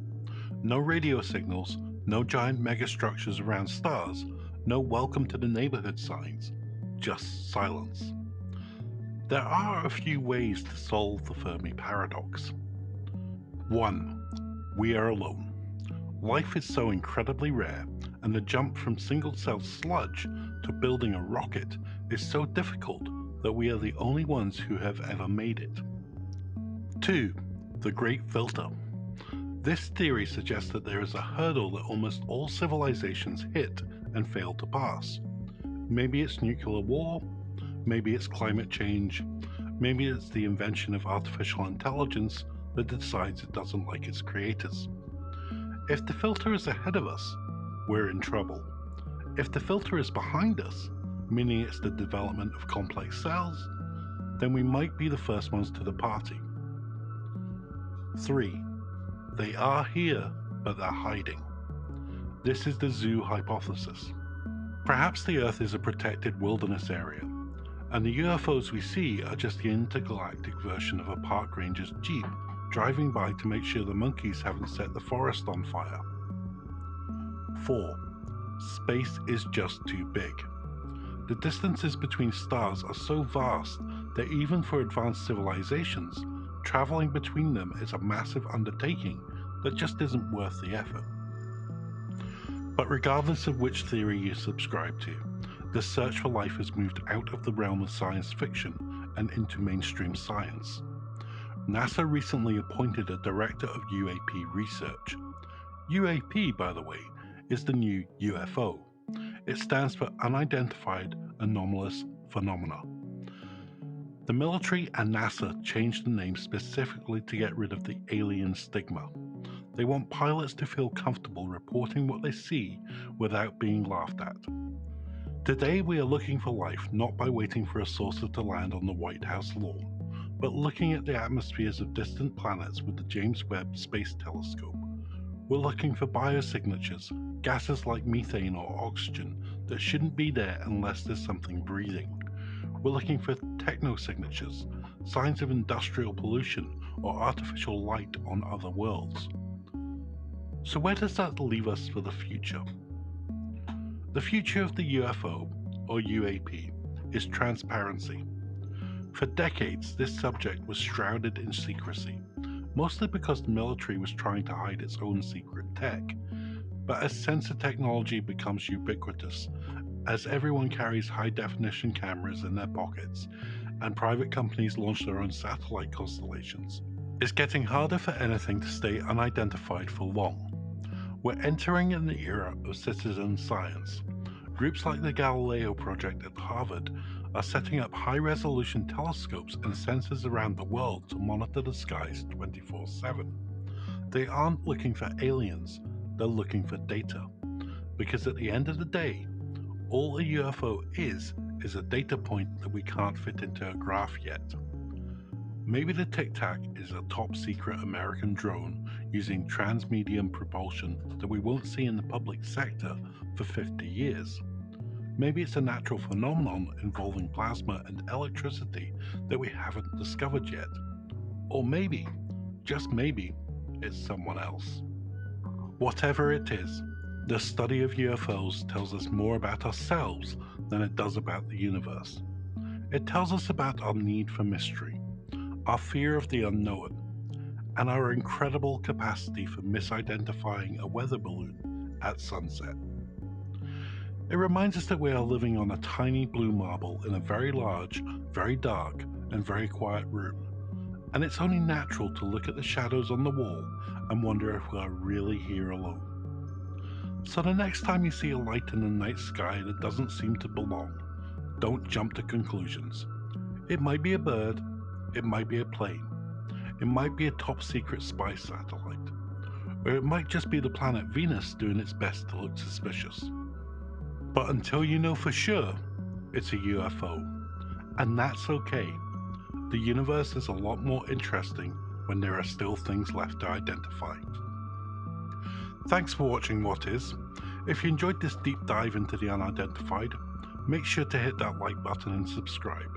No radio signals, no giant megastructures around stars, no welcome to the neighborhood signs, just silence. There are a few ways to solve the Fermi paradox. 1. We are alone. Life is so incredibly rare, and the jump from single-cell sludge to building a rocket is so difficult that we are the only ones who have ever made it. 2. The Great Filter. This theory suggests that there is a hurdle that almost all civilizations hit and fail to pass. Maybe it's nuclear war, maybe it's climate change, maybe it's the invention of artificial intelligence that decides it doesn't like its creators. If the filter is ahead of us, we're in trouble. If the filter is behind us, meaning it's the development of complex cells, then we might be the first ones to the party. 3. They are here, but they're hiding. This is the zoo hypothesis. Perhaps the Earth is a protected wilderness area, and the UFOs we see are just the intergalactic version of a park ranger's jeep driving by to make sure the monkeys haven't set the forest on fire. 4. Space is just too big. The distances between stars are so vast that even for advanced civilizations, traveling between them is a massive undertaking that just isn't worth the effort. But regardless of which theory you subscribe to, the search for life has moved out of the realm of science fiction and into mainstream science. NASA recently appointed a director of UAP research. UAP, by the way, is the new UFO. It stands for Unidentified Anomalous Phenomena. The military and NASA changed the name specifically to get rid of the alien stigma. They want pilots to feel comfortable reporting what they see without being laughed at. Today we are looking for life not by waiting for a saucer to land on the White House lawn, but looking at the atmospheres of distant planets with the James Webb Space Telescope. We're looking for biosignatures, gases like methane or oxygen that shouldn't be there unless there's something breathing. We're looking for technosignatures, signs of industrial pollution or artificial light on other worlds. So where does that leave us for the future? The future of the UFO, or UAP, is transparency. For decades, this subject was shrouded in secrecy, mostly because the military was trying to hide its own secret tech. But as sensor technology becomes ubiquitous, as everyone carries high-definition cameras in their pockets, and private companies launch their own satellite constellations, it's getting harder for anything to stay unidentified for long. We're entering an era of citizen science. Groups like the Galileo Project at Harvard are setting up high-resolution telescopes and sensors around the world to monitor the skies 24/7. They aren't looking for aliens, they're looking for data. Because at the end of the day, all a UFO is a data point that we can't fit into a graph yet. Maybe the Tic Tac is a top-secret American drone using transmedium propulsion that we won't see in the public sector for 50 years. Maybe it's a natural phenomenon involving plasma and electricity that we haven't discovered yet. Or maybe, just maybe, it's someone else. Whatever it is, the study of UFOs tells us more about ourselves than it does about the universe. It tells us about our need for mystery, our fear of the unknown, and our incredible capacity for misidentifying a weather balloon at sunset. It reminds us that we are living on a tiny blue marble in a very large, very dark, and very quiet room, and it's only natural to look at the shadows on the wall and wonder if we are really here alone. So the next time you see a light in the night sky that doesn't seem to belong, don't jump to conclusions. It might be a bird, it might be a plane, it might be a top-secret spy satellite, or it might just be the planet Venus doing its best to look suspicious. But until you know for sure, it's a UFO. And that's okay. The universe is a lot more interesting when there are still things left to identify. Thanks for watching What Is. If you enjoyed this deep dive into the unidentified, make sure to hit that like button and subscribe.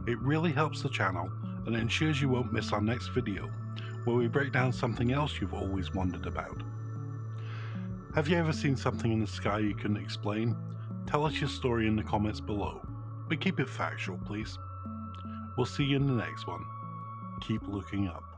It really helps the channel and ensures you won't miss our next video, where we break down something else you've always wondered about. Have you ever seen something in the sky you couldn't explain? Tell us your story in the comments below, but keep it factual, please. We'll see you in the next one. Keep looking up.